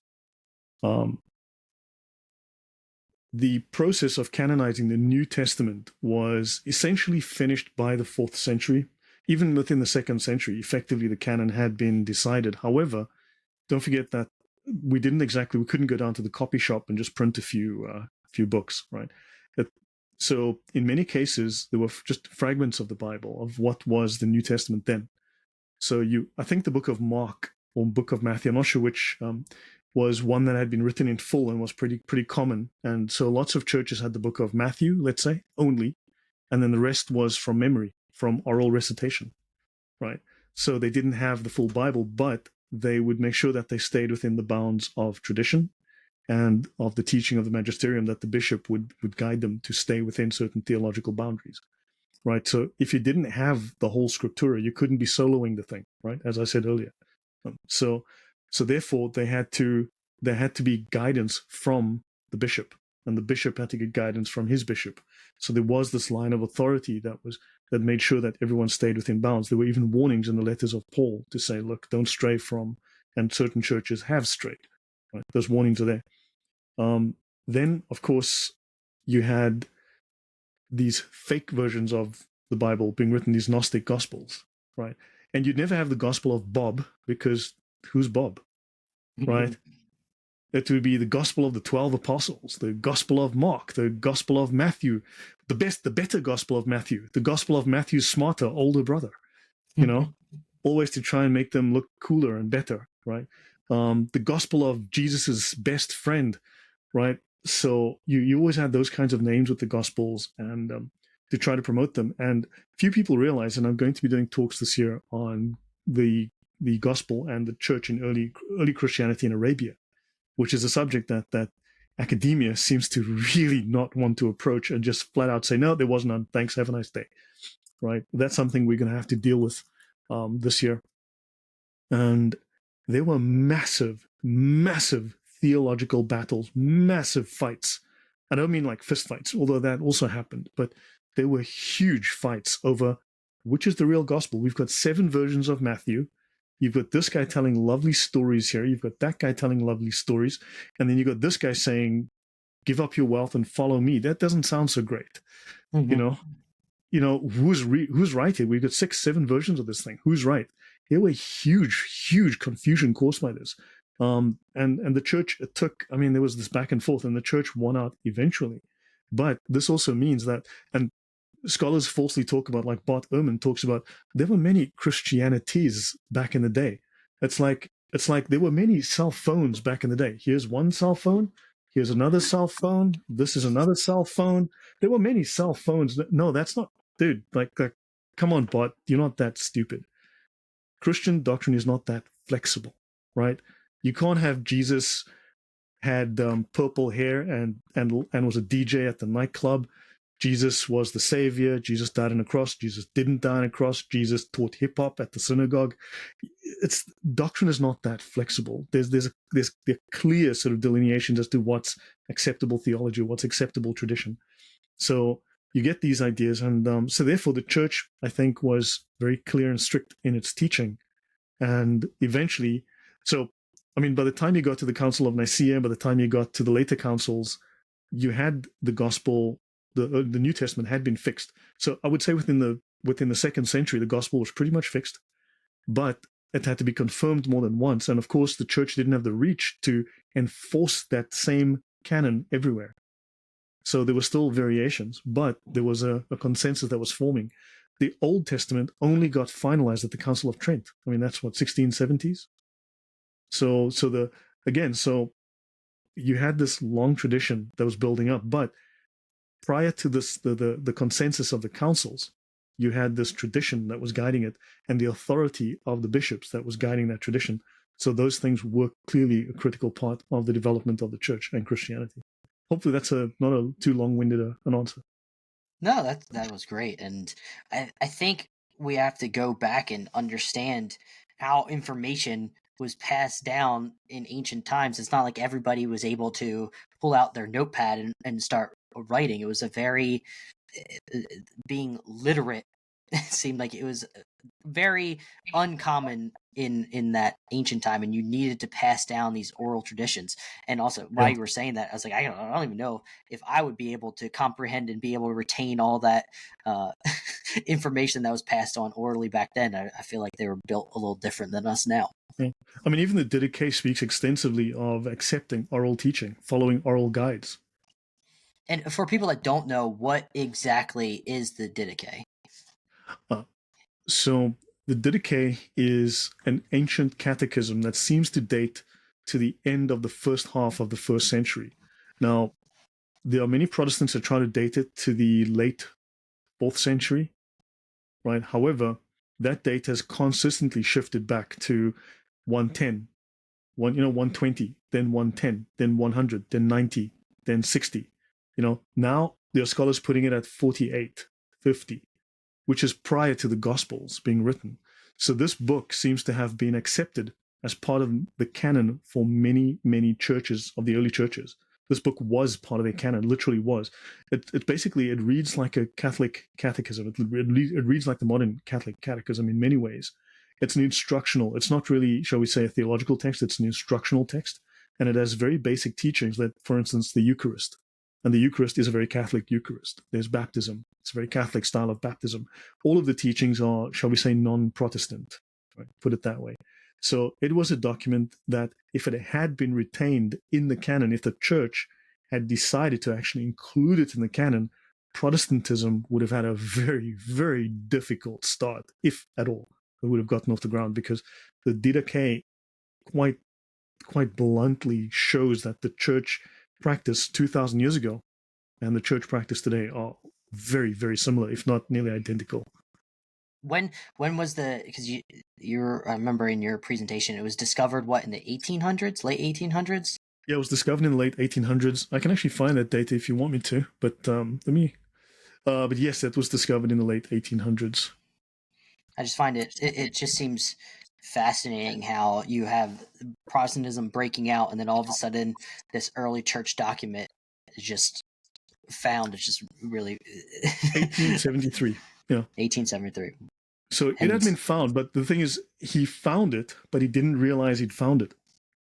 The process of canonizing the New Testament was essentially finished by the 4th century. Even within the 2nd century, effectively the canon had been decided. However, don't forget that we couldn't go down to the copy shop and just print a few books, right? So in many cases, there were just fragments of the Bible, of what was the New Testament then. So I think the book of Mark or book of Matthew, I'm not sure which, was one that had been written in full and was pretty common. And so lots of churches had the book of Matthew, let's say, only, and then the rest was from memory, from oral recitation, right? So they didn't have the full Bible, but they would make sure that they stayed within the bounds of tradition. and of the teaching of the magisterium, that the bishop would guide them to stay within certain theological boundaries, right? So if you didn't have the whole Scriptura, you couldn't be soloing the thing, right? As I said earlier. So therefore there had to be guidance from the bishop, and the bishop had to get guidance from his bishop. So there was this line of authority that made sure that everyone stayed within bounds. There were even warnings in the letters of Paul to say, look, don't stray from, and certain churches have strayed. Right? Those warnings are there. Then, of course, you had these fake versions of the Bible being written, these Gnostic Gospels, right? And you'd never have the Gospel of Bob, because who's Bob, right? It would be the Gospel of the 12 Apostles, the Gospel of Mark, the Gospel of Matthew, the better Gospel of Matthew, the Gospel of Matthew's smarter, older brother, always to try and make them look cooler and better, right? The Gospel of Jesus's best friend, right? So you always had those kinds of names with the Gospels, and to try to promote them. And few people realize, and I'm going to be doing talks this year on the Gospel and the church in early Christianity in Arabia, which is a subject that academia seems to really not want to approach and just flat out say, no, there was none. Thanks. Have a nice day. Right. That's something we're going to have to deal with this year. And there were massive, massive theological battles, massive fights. I don't mean like fist fights, although that also happened, but there were huge fights over which is the real gospel. We've got 7 versions of Matthew. You've got this guy telling lovely stories here. You've got that guy telling lovely stories. And then you've got this guy saying, give up your wealth and follow me. That doesn't sound so great. Who's right here? We've got 6, 7 versions of this thing. Who's right? There were huge confusion caused by this. And the church there was this back and forth, and the church won out eventually. But this also means that, and scholars falsely talk about, like Bart Ehrman talks about, there were many Christianities back in the day. It's like there were many cell phones back in the day. Here's one cell phone. Here's another cell phone. This is another cell phone. There were many cell phones. No, that's not, dude. Like come on, Bart. You're not that stupid. Christian doctrine is not that flexible, right? You can't have Jesus had purple hair and was a DJ at the nightclub. Jesus was the savior. Jesus died on a cross. Jesus didn't die on a cross. Jesus taught hip hop at the synagogue. Doctrine is not that flexible. There's clear sort of delineations as to what's acceptable theology, what's acceptable tradition. So you get these ideas, and so therefore the church, I think, was very clear and strict in its teaching, and eventually, by the time you got to the Council of Nicaea, by the time you got to the later councils, you had the gospel. The New Testament had been fixed. So I would say within the 2nd century, the gospel was pretty much fixed, but it had to be confirmed more than once. And of course, the church didn't have the reach to enforce that same canon everywhere. So there were still variations, but there was a consensus that was forming. The Old Testament only got finalized at the Council of Trent. That's what, 1670s? So you had this long tradition that was building up, but prior to this, the consensus of the councils, you had this tradition that was guiding it, and the authority of the bishops that was guiding that tradition. So those things were clearly a critical part of the development of the church and Christianity. Hopefully that's not a too long-winded an answer. No, that was great. And I think we have to go back and understand how information was passed down in ancient times. It's not like everybody was able to pull out their notepad and start writing. It was a very, being literate seemed like it was very uncommon in that ancient time, and you needed to pass down these oral traditions. And also, while you were saying that, I was like, I don't even know if I would be able to comprehend and be able to retain all that information that was passed on orally back then. I feel like they were built a little different than us now. Yeah. Even the Didache speaks extensively of accepting oral teaching, following oral guides. And for people that don't know, what exactly is the Didache? So the Didache is an ancient catechism that seems to date to the end of the first half of the 1st century. Now, there are many Protestants that try to date it to the late 4th century, right? However, that date has consistently shifted back to 110 120, then 110, then 100, then 90, then 60. Now there are scholars putting it at 48, 50, which is prior to the Gospels being written. So this book seems to have been accepted as part of the canon for many, many churches of the early churches. This book was part of their canon, literally was. It basically, it reads like a Catholic catechism. It reads like the modern Catholic catechism in many ways. It's an instructional. It's not really, shall we say, a theological text. It's an instructional text. And it has very basic teachings that, for instance, the Eucharist. And the Eucharist is a very Catholic Eucharist. There's baptism. It's a very Catholic style of baptism. All of the teachings are, shall we say, non-Protestant, right? Put it that way. So it was a document that, if it had been retained in the canon, if the church had decided to actually include it in the canon, Protestantism would have had a very, very difficult start, if at all. It would have gotten off the ground, because the Didache quite bluntly shows that the church practice 2,000 years ago and the church practice today are very, very similar, if not nearly identical. When was because I remember in your presentation, it was discovered, what, in the 1800s, late 1800s? Yeah, it was discovered in the late 1800s. I can actually find that data if you want me to, but but yes, it was discovered in the late 1800s. I just find it just seems fascinating how you have Protestantism breaking out, and then all of a sudden this early church document is just found. It's just really 1873. Yeah. 1873. So it had been found, but the thing is, he found it, but he didn't realize he'd found it.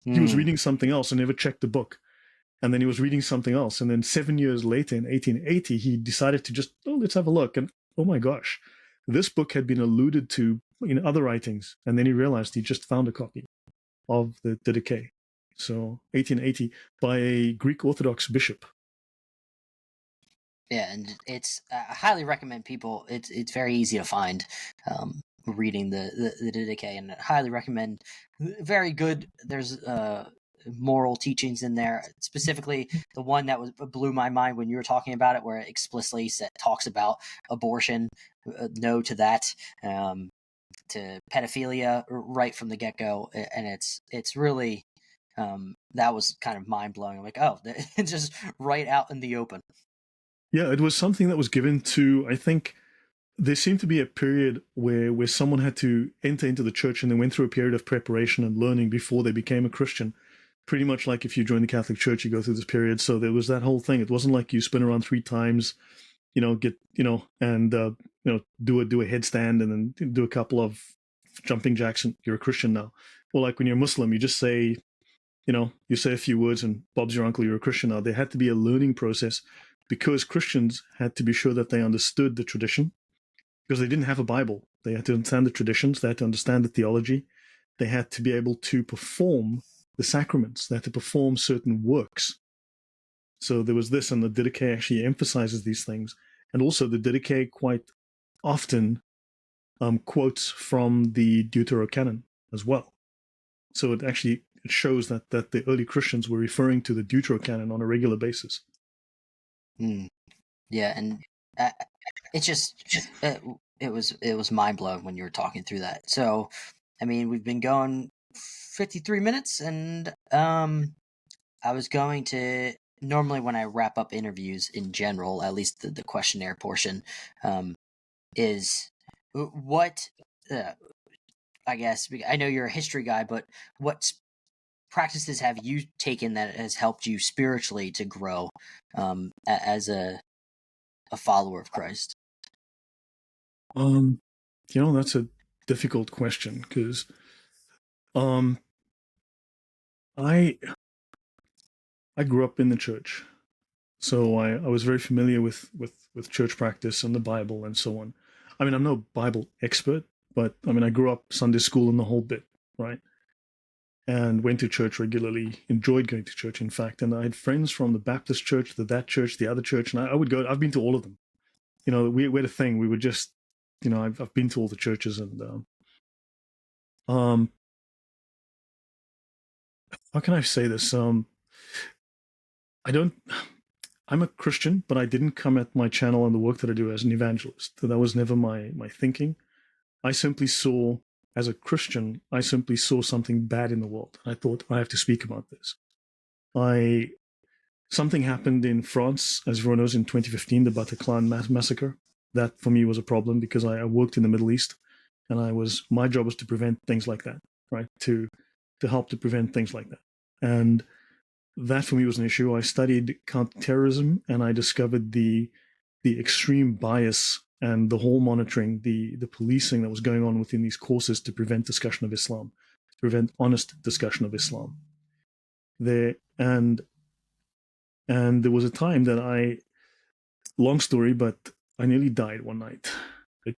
He was reading something else and never checked the book. And then he was reading something else. And then 7 years later, in 1880, he decided to just, let's have a look. And oh my gosh, this book had been alluded to in other writings. And then he realized he just found a copy of the Didache. So 1880 by a Greek Orthodox bishop. Yeah, and I highly recommend people. It's very easy to find reading the Didache, and I highly recommend. Very good. There's moral teachings in there. Specifically, the one that blew my mind when you were talking about it, where it explicitly talks about abortion, no to that, to pedophilia right from the get-go, and it's really that was kind of mind-blowing. I'm like, oh, it's just right out in the open. Yeah, it was something that was given to, I think, there seemed to be a period where someone had to enter into the church and they went through a period of preparation and learning before they became a Christian. Pretty much like if you join the Catholic Church, you go through this period. So there was that whole thing. It wasn't like you spin around 3 times, and do a headstand and then do a couple of jumping jacks and you're a Christian now. Or like when you're Muslim, you just say, you say a few words and Bob's your uncle, you're a Christian now. There had to be a learning process because Christians had to be sure that they understood the tradition, because they didn't have a Bible. They had to understand the traditions. They had to understand the theology. They had to be able to perform the sacraments. They had to perform certain works. So there was this, and the Didache actually emphasizes these things. And also the Didache quite often quotes from the Deuterocanon as well. So it shows that the early Christians were referring to the Deuterocanon on a regular basis. Yeah, and it just it was mind blowing when you were talking through that. So, I mean, we've been going 53 minutes, and I was going to, normally when I wrap up interviews in general, at least the questionnaire portion, is what I guess I know you're a history guy, but what practices have you taken that has helped you spiritually to grow as a follower of Christ? That's a difficult question because I grew up in the church, so I was very familiar with church practice and the Bible and so on. I mean, I'm no Bible expert, but I mean, I grew up Sunday school and the whole bit, right? And went to church regularly, enjoyed going to church, in fact. And I had friends from the Baptist church, that church, the other church, and I would go. I've been to all of them. We had a thing. We would just, I've been to all the churches, and how can I say this? I'm a Christian, but I didn't come at my channel and the work that I do as an evangelist. That was never my thinking. I simply saw as a Christian, I simply saw something bad in the world. I thought, I have to speak about this. Something happened in France, as everyone knows, in 2015, the Bataclan massacre. That for me was a problem because I worked in the Middle East, and my job was to prevent things like that, right? To help to prevent things like that. And that for me was an issue. I studied counterterrorism, and I discovered the extreme bias and the whole monitoring, the policing that was going on within these courses to prevent discussion of Islam, to prevent honest discussion of Islam. And there was a time that long story, but I nearly died one night. It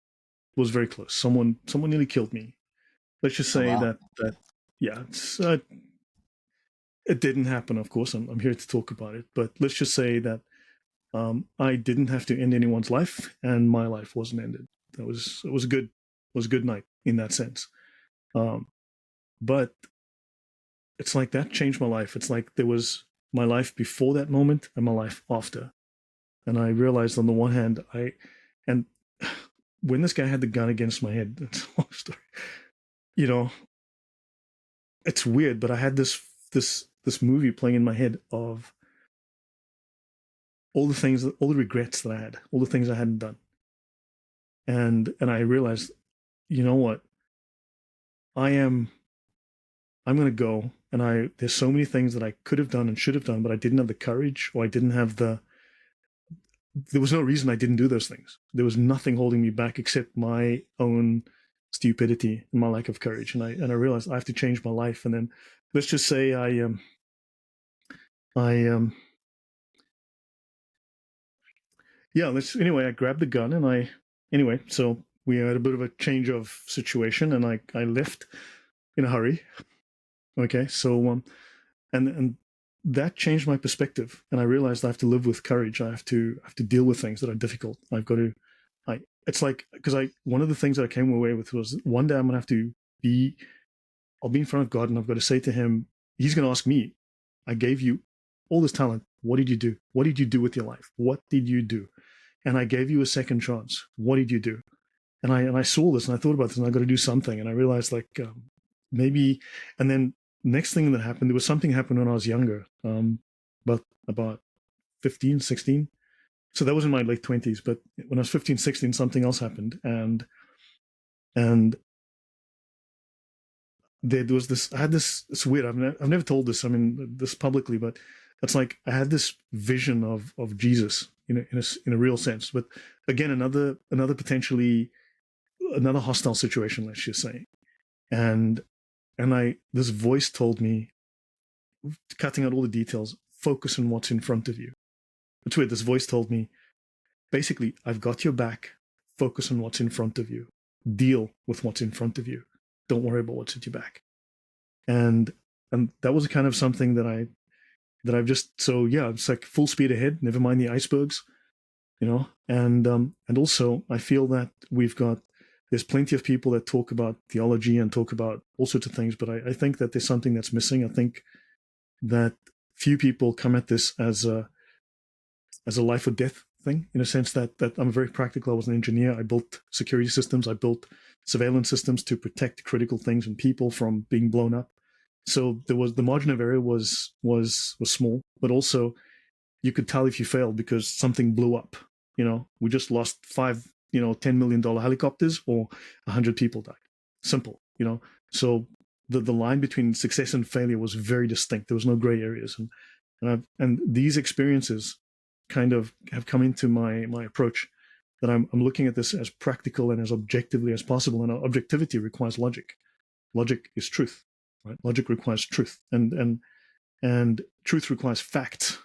was very close. Someone nearly killed me. Let's just say wow. that yeah, it didn't happen. Of course, I'm here to talk about it, but let's just say that I didn't have to end anyone's life, and my life wasn't ended. It was a good night in that sense. But it's like that changed my life. It's like there was my life before that moment and my life after. And I realized on the one hand, and when this guy had the gun against my head, it's a long story. You know, it's weird, but I had this movie playing in my head of all the regrets that I had, all the things I hadn't done. And I realized, you know what? I'm going to go, and there's so many things that I could have done and should have done, but I didn't have the courage, or I didn't have there was no reason I didn't do those things. There was nothing holding me back except my own stupidity and my lack of courage. And I realized I have to change my life. And then let's just say I grabbed the gun, and so we had a bit of a change of situation, and I left in a hurry. Okay. So, and that changed my perspective, and I realized I have to live with courage. I have to deal with things that are difficult. I've got to. It's like, because one of the things that I came away with was, one day I'm gonna have to I'll be in front of God, and I've got to say to Him, He's going to ask me, I gave you all this talent. What did you do? What did you do with your life? What did you do? And I gave you a second chance. What did you do? And I saw this, and I thought about this, and I got to do something. And I realized, like, maybe. And then next thing that happened, there was something happened when I was younger, about 15, 16. So that was in my late 20s. But when I was 15, 16, something else happened. And there was this, I had this, it's weird. I've never told this, this publicly, but it's like I had this vision of Jesus in a real sense. But again, another potentially, another hostile situation, let's just say. And this voice told me, cutting out all the details, focus on what's in front of you. It's weird. This voice told me, basically, I've got your back. Focus on what's in front of you. Deal with what's in front of you. Don't worry about what's at your back. And that was kind of something that I've just, so yeah, it's like full speed ahead. Never mind the icebergs, And also, I feel that there's plenty of people that talk about theology and talk about all sorts of things, but I think that there's something that's missing. I think that few people come at this as a life or death thing, in a sense that I'm very practical. I was an engineer. I built security systems. I built surveillance systems to protect critical things and people from being blown up. So the margin of error was small, but also you could tell if you failed because something blew up. We just lost 5, $10 million helicopters, or 100 people died. Simple, So the line between success and failure was very distinct. There was no gray areas, and these experiences kind of have come into my approach, that I'm looking at this as practical and as objectively as possible. And objectivity requires logic. Logic is truth, right? Logic requires truth, and truth requires facts.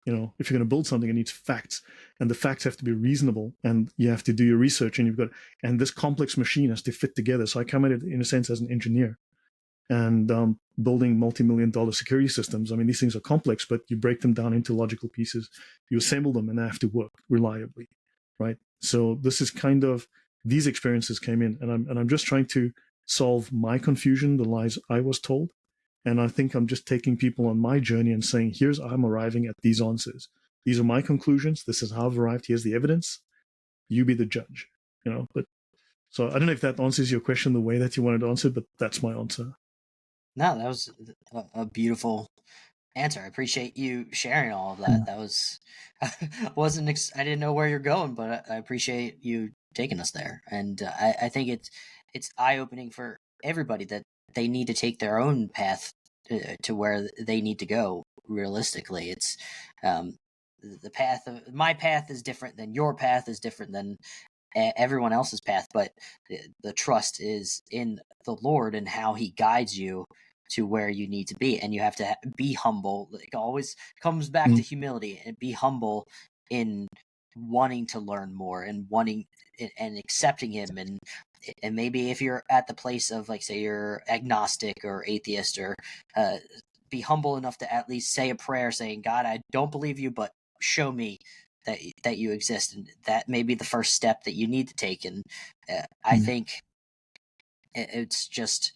If you're going to build something, it needs facts, and the facts have to be reasonable, and you have to do your research, and this complex machine has to fit together. So I come at it in a sense as an engineer, and building multi-million-dollar security systems. These things are complex, but you break them down into logical pieces, you assemble them, and they have to work reliably, right? So this is kind of, these experiences came in, and I'm just trying to solve my confusion, the lies I was told. And I think I'm just taking people on my journey and saying, here's how I'm arriving at these answers. These are my conclusions. This is how I've arrived. Here's the evidence. You be the judge, but So I don't know if that answers your question the way that you wanted to answer, but that's my answer. No, that was a beautiful answer. I appreciate you sharing all of that. That was I didn't know where you're going, but I appreciate you taking us there. And I think it's eye opening for everybody that they need to take their own path to where they need to go. Realistically, it's um, the path of my path is different than your path is different than everyone else's path, but the trust is in the Lord and how He guides you to where you need to be, and you have to be humble. It always comes back to humility and be humble in wanting to learn more and wanting and accepting Him, and maybe if you're at the place of, like, say you're agnostic or atheist, or be humble enough to at least say a prayer saying, God, I don't believe you, but show me that you exist, and that may be the first step that you need to take. And I think it's just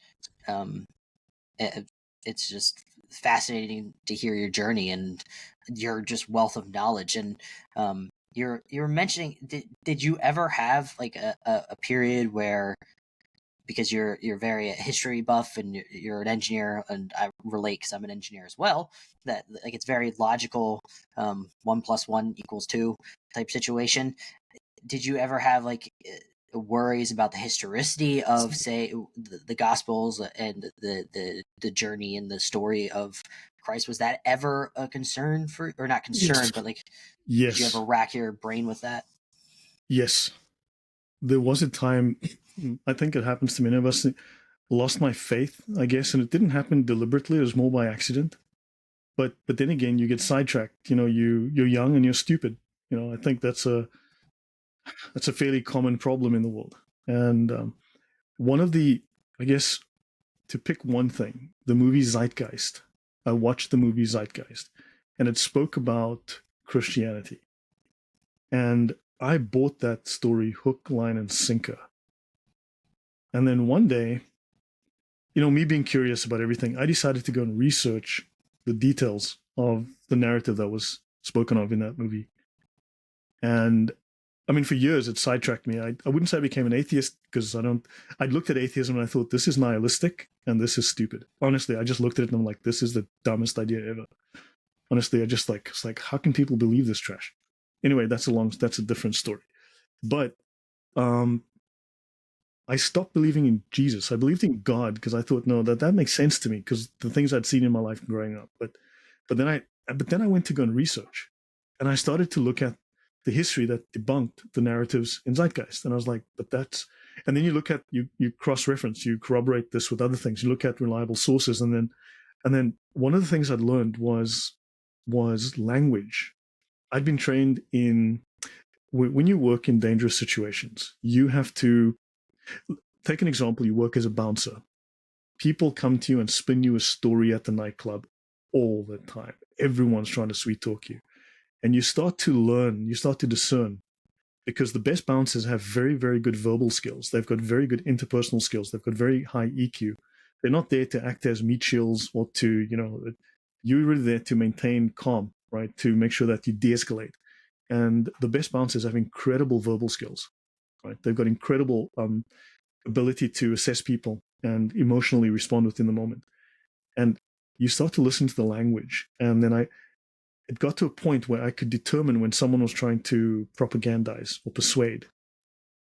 it's just fascinating to hear your journey and your just wealth of knowledge. And you're mentioning, did you ever have like a period where, because you're very history buff and you're an engineer, and I relate because I'm an engineer as well, that like it's very logical, 1+1=2 type situation. Did you ever have like worries about the historicity of, say, the Gospels and the journey and the story of Christ? Was that ever a concern for, or not concern, but like, did you ever rack your brain with that? Yes. There was a time, I think it happens to many of us, lost my faith, I guess, and it didn't happen deliberately. It was more by accident. But then again, you get sidetracked. You're young and you're stupid. I think that's a fairly common problem in the world. And one of the, I guess, to pick one thing, the movie Zeitgeist. I watched the movie Zeitgeist, and it spoke about Christianity. And I bought that story hook, line, and sinker. And then one day, me being curious about everything, I decided to go and research the details of the narrative that was spoken of in that movie. And I mean, for years, it sidetracked me. I wouldn't say I became an atheist, because I'd looked at atheism and I thought, this is nihilistic and this is stupid. Honestly, I just looked at it and I'm like, this is the dumbest idea ever. Honestly, it's like, how can people believe this trash? Anyway, that's a different story. But I stopped believing in Jesus. I believed in God because I thought, no, that makes sense to me because the things I'd seen in my life growing up. But then I went to go and research, and I started to look at the history that debunked the narratives in Zeitgeist. And I was like, and then you look at, you cross-reference, you corroborate this with other things. You look at reliable sources, and then one of the things I'd learned was language. I'd been trained in, when you work in dangerous situations, you have to take an example. You work as a bouncer. People come to you and spin you a story at the nightclub all the time. Everyone's trying to sweet talk you. And you start to learn, you start to discern, because the best bouncers have very, very good verbal skills. They've got very good interpersonal skills. They've got very high EQ. They're not there to act as meat shields or to, you're really there to maintain calm, right? To make sure that you de-escalate. And the best bouncers have incredible verbal skills, right? They've got incredible ability to assess people and emotionally respond within the moment. And you start to listen to the language. And then it got to a point where I could determine when someone was trying to propagandize or persuade.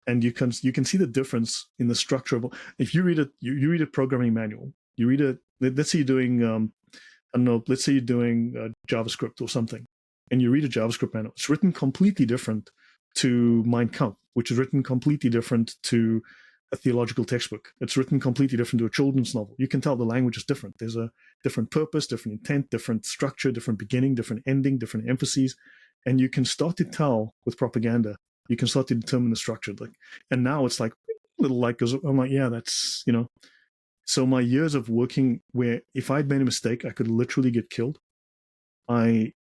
And you can see the difference in the structure of, if you read you read a programming manual, let's say you're doing, let's say you're doing JavaScript or something, and you read a JavaScript manual. It's written completely different to Mein Kampf, which is written completely different to a theological textbook. It's written completely different to a children's novel. You can tell the language is different. There's a different purpose, different intent, different structure, different beginning, different ending, different emphases. And you can start to tell with propaganda, you can start to determine the structure. And now it's like little light goes up. I'm like, yeah, that's, So my years of working where if I'd made a mistake, I could literally get killed. I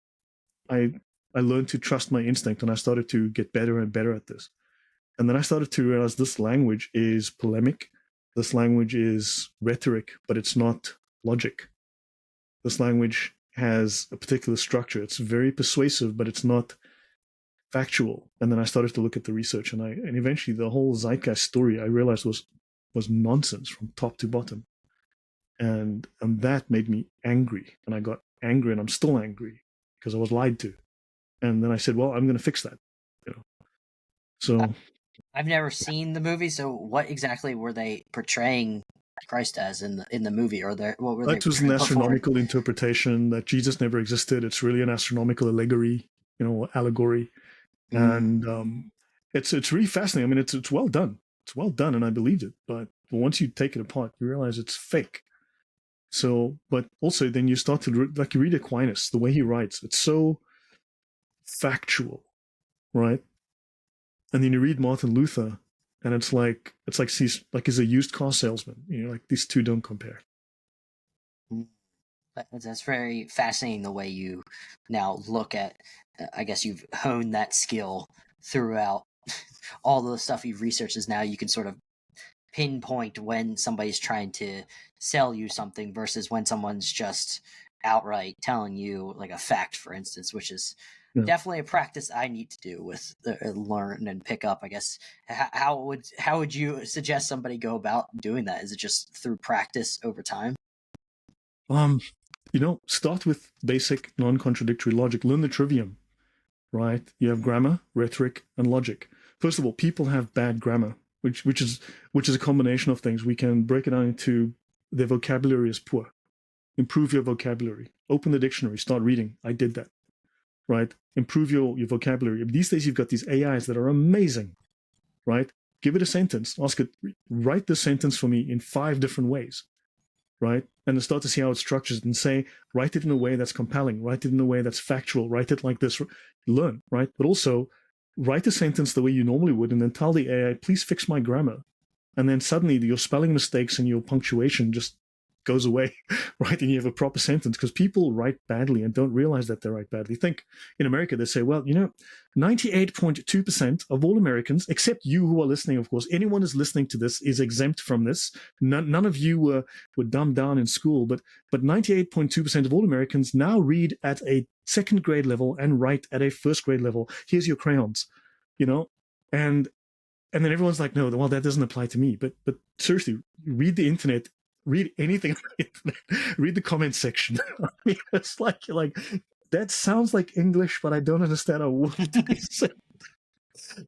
learned to trust my instinct, and I started to get better and better at this. And then I started to realize this language is polemic. This language is rhetoric, but it's not logic. This language has a particular structure. It's very persuasive, but it's not factual. And then I started to look at the research, and eventually the whole zeitgeist story I realized was nonsense from top to bottom. And that made me angry. And I got angry, and I'm still angry because I was lied to. And then I said, well, I'm going to fix that. You know? So I've never seen the movie, so what exactly were they portraying Christ as in the movie, or what were they that was an trying to put forward? astronomical interpretation that Jesus never existed. It's really an astronomical allegory, allegory. And it's really fascinating. I mean, it's well done. It's well done, and I believed it. But once you take it apart, you realize it's fake. So, but also then you start to like you read Aquinas, the way he writes, it's so factual, right? And then you read Martin Luther, and it's like he's a used car salesman. Like these two don't compare. That's very fascinating the way you now look at. I guess you've honed that skill throughout all the stuff you've researched. Is now you can sort of pinpoint when somebody's trying to sell you something versus when someone's just outright telling you like a fact, for instance, which is definitely a practice I need to do with learn and pick up. I guess how would you suggest somebody go about doing that? Is it just through practice over time? Start with basic non-contradictory logic. Learn the trivium, right? You have grammar, rhetoric, and logic. First of all, people have bad grammar, which is a combination of things. We can break it down into their vocabulary is poor. Improve your vocabulary. Open the dictionary, start reading. I did that, right? Improve your vocabulary. These days, you've got these AIs that are amazing, right? Give it a sentence. Ask it, write this sentence for me in 5 different ways, right? And then start to see how it structures it and say, write it in a way that's compelling, write it in a way that's factual, write it like this, learn, right? But also write a sentence the way you normally would, and then tell the AI, please fix my grammar. And then suddenly your spelling mistakes and your punctuation just goes away, right? And you have a proper sentence, because people write badly and don't realize that they write badly. Think in America, they say, well, 98.2% of all Americans, except you who are listening, of course, anyone who's listening to this is exempt from this. None of you were dumbed down in school, but 98.2% of all Americans now read at a 2nd grade level and write at a 1st grade level. Here's your crayons, and then everyone's like, no, well, that doesn't apply to me. But seriously, read the internet. Read anything on the internet. Read the comment section. I mean, it's like that sounds like English, but I don't understand a word they say.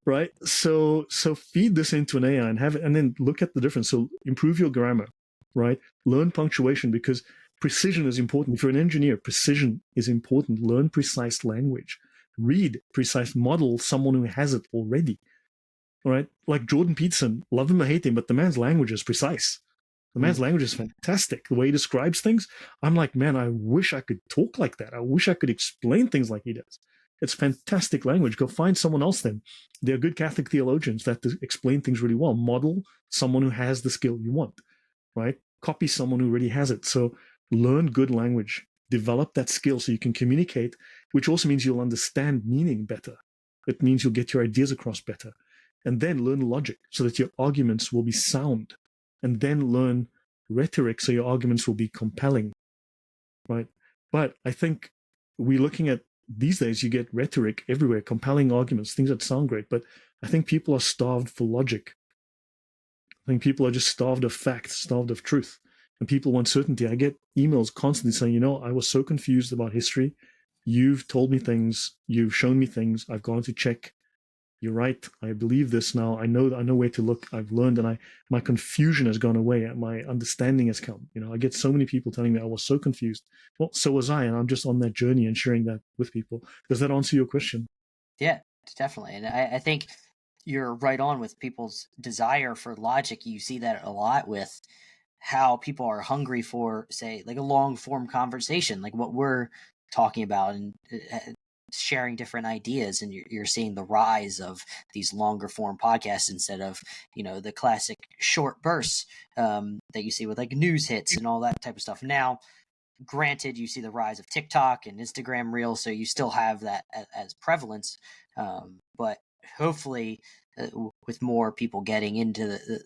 Right? So feed this into an AI and then look at the difference. So improve your grammar, right? Learn punctuation, because precision is important. If you're an engineer, precision is important. Learn precise language. Read precise. Model someone who has it already. All right? Like Jordan Peterson, love him or hate him, but the man's language is precise. The man's language is fantastic. The way he describes things, I'm like, man, I wish I could talk like that. I wish I could explain things like he does. It's fantastic language. Go find someone else then. There are good Catholic theologians that explain things really well. Model someone who has the skill you want, right? Copy someone who already has it. So learn good language. Develop that skill so you can communicate, which also means you'll understand meaning better. It means you'll get your ideas across better. And then learn logic so that your arguments will be sound. And then learn rhetoric so your arguments will be compelling, right? But I think we're looking at these days, you get rhetoric everywhere, compelling arguments, things that sound great. But I think people are starved for logic. I think people are just starved of facts, starved of truth. And people want certainty. I get emails constantly saying, I was so confused about history. You've told me things. You've shown me things. I've gone to check. You're right. I believe this now. I know where to look. I've learned, and my confusion has gone away. My understanding has come. I get so many people telling me I was so confused. Well, so was I, and I'm just on that journey and sharing that with people. Does that answer your question? Yeah, definitely. And I think you're right on with people's desire for logic. You see that a lot with how people are hungry for, say, like a long form conversation, like what we're talking about, and sharing different ideas. And you're seeing the rise of these longer form podcasts instead of the classic short bursts that you see with like news hits and all that type of stuff. Now, granted, you see the rise of TikTok and Instagram Reels, so you still have that as prevalence, but hopefully with more people getting into the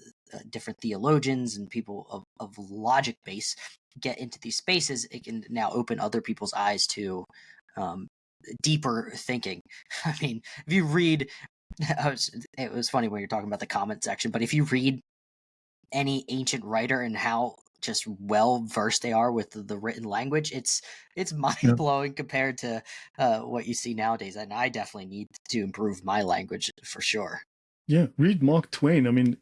different theologians and people of logic base get into these spaces, it can now open other people's eyes to deeper thinking. I mean, if you read, it was funny when you're talking about the comment section, but if you read any ancient writer and how just well versed they are with the written language, it's mind blowing compared to what you see nowadays. And I definitely need to improve my language for sure. Yeah, read Mark Twain. I mean,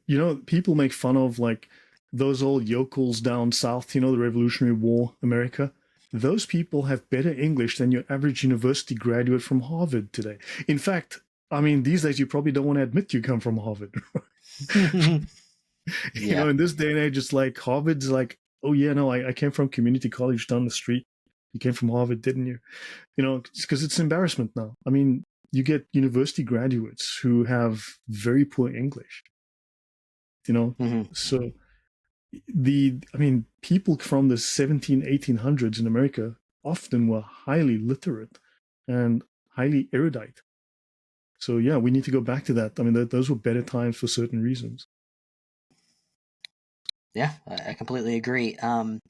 people make fun of like those old yokels down south, the Revolutionary War America. Those people have better English than your average university graduate from Harvard today. In fact, I mean, these days you probably don't want to admit you come from Harvard. Yeah. In this day and age, it's like Harvard's like, oh yeah, no, I came from community college down the street. You came from Harvard, didn't you? Because it's embarrassment now. I mean, you get university graduates who have very poor English. So people from the 1800s in America often were highly literate and highly erudite. So yeah, we need to go back to that. I mean, those were better times for certain reasons. Yeah, I completely agree. I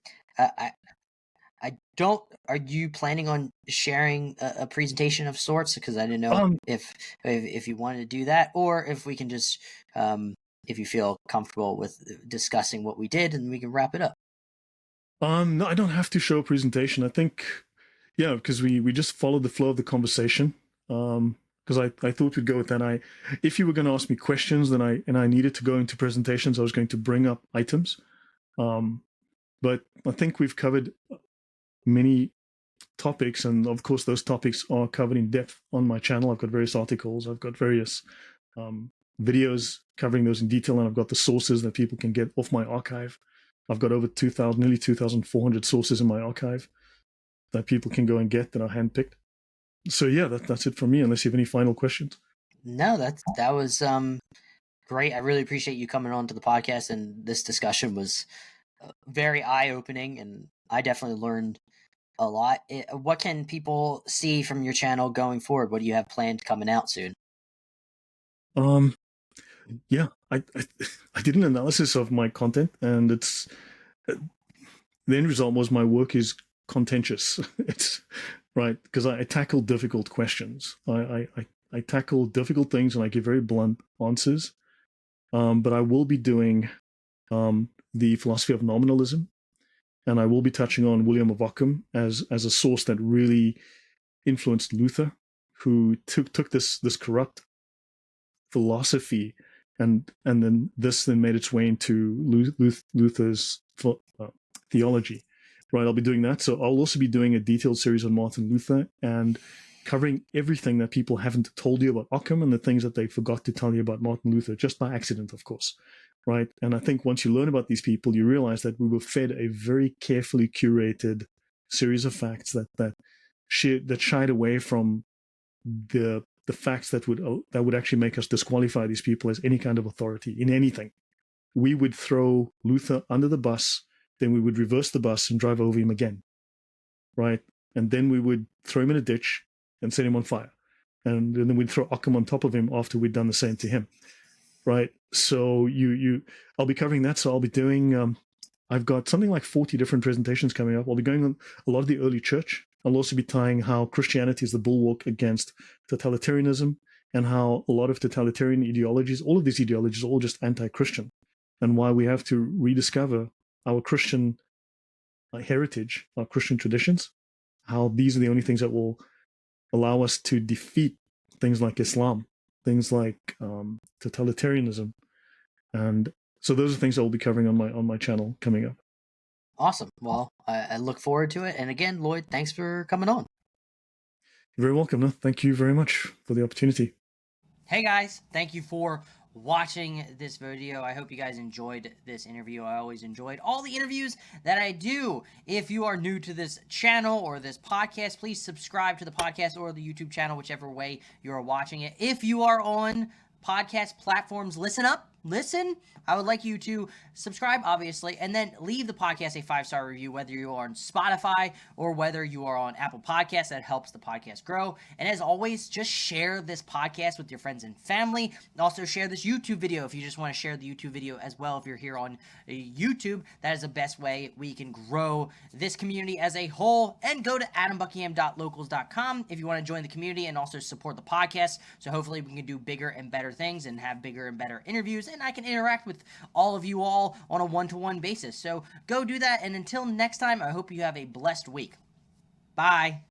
don't. Are you planning on sharing a presentation of sorts? Because I didn't know if you wanted to do that, or if we can just, if you feel comfortable with discussing what we did, and we can wrap it up. No, I don't have to show a presentation. I think, yeah, because we just followed the flow of the conversation. Because I thought we'd go with that. If you were going to ask me questions, then I needed to go into presentations, I was going to bring up items. But I think we've covered many topics, and of course those topics are covered in depth on my channel. I've got various articles, I've got various videos covering those in detail, and I've got the sources that people can get off my archive. I've got over nearly 2,400 sources in my archive that people can go and get that are handpicked. So yeah, that's it from me, unless you have any final questions. No, that was great. I really appreciate you coming on to the podcast, and this discussion was very eye-opening, and I definitely learned a lot. What can people see from your channel going forward? What do you have planned coming out soon? Yeah, I did an analysis of my content, and it's the end result was my work is contentious. It's right because I tackle difficult questions. I tackle difficult things, and I give very blunt answers. But I will be doing the philosophy of nominalism, and I will be touching on William of Ockham as a source that really influenced Luther, who took this corrupt philosophy, and then made its way into Luther's theology. Right, I'll be doing that. So I'll also be doing a detailed series on Martin Luther and covering everything that people haven't told you about Ockham and the things that they forgot to tell you about Martin Luther, just by accident, of course. Right, and I think once you learn about these people, you realize that we were fed a very carefully curated series of facts that shied away from the facts that would actually make us disqualify these people as any kind of authority in anything. We would throw Luther under the bus, then we would reverse the bus and drive over him again, right? And then we would throw him in a ditch and set him on fire, and then we'd throw Ockham on top of him after we'd done the same to him, right? So I'll be covering that. So I'll be doing. I've got something like 40 different presentations coming up. I'll be going on a lot of the early church. I'll also be tying how Christianity is the bulwark against totalitarianism, and how a lot of totalitarian ideologies, all of these ideologies, are all just anti-Christian, and why we have to rediscover our Christian heritage, our Christian traditions, how these are the only things that will allow us to defeat things like Islam, things like totalitarianism. And so those are things I will be covering on my channel coming up. Awesome. Well, I look forward to it. And again, Lloyd, thanks for coming on. You're very welcome. No? Thank you very much for the opportunity. Hey guys, thank you for watching this video. I hope you guys enjoyed this interview. I always enjoyed all the interviews that I do. If you are new to this channel or this podcast, please subscribe to the podcast or the YouTube channel, whichever way you are watching it. If you are on podcast platforms, listen up. listen, I would like you to subscribe, obviously, and then leave the podcast a 5-star review, whether you are on Spotify or whether you are on Apple Podcasts. That helps the podcast grow. And as always, just share this podcast with your friends and family. And also share this YouTube video if you just want to share the YouTube video as well. If you're here on YouTube, that is the best way we can grow this community as a whole. And go to adambuckingham.locals.com if you want to join the community and also support the podcast. So hopefully we can do bigger and better things and have bigger and better interviews, and I can interact with all of you all on a one-to-one basis. So go do that, and until next time, I hope you have a blessed week. Bye.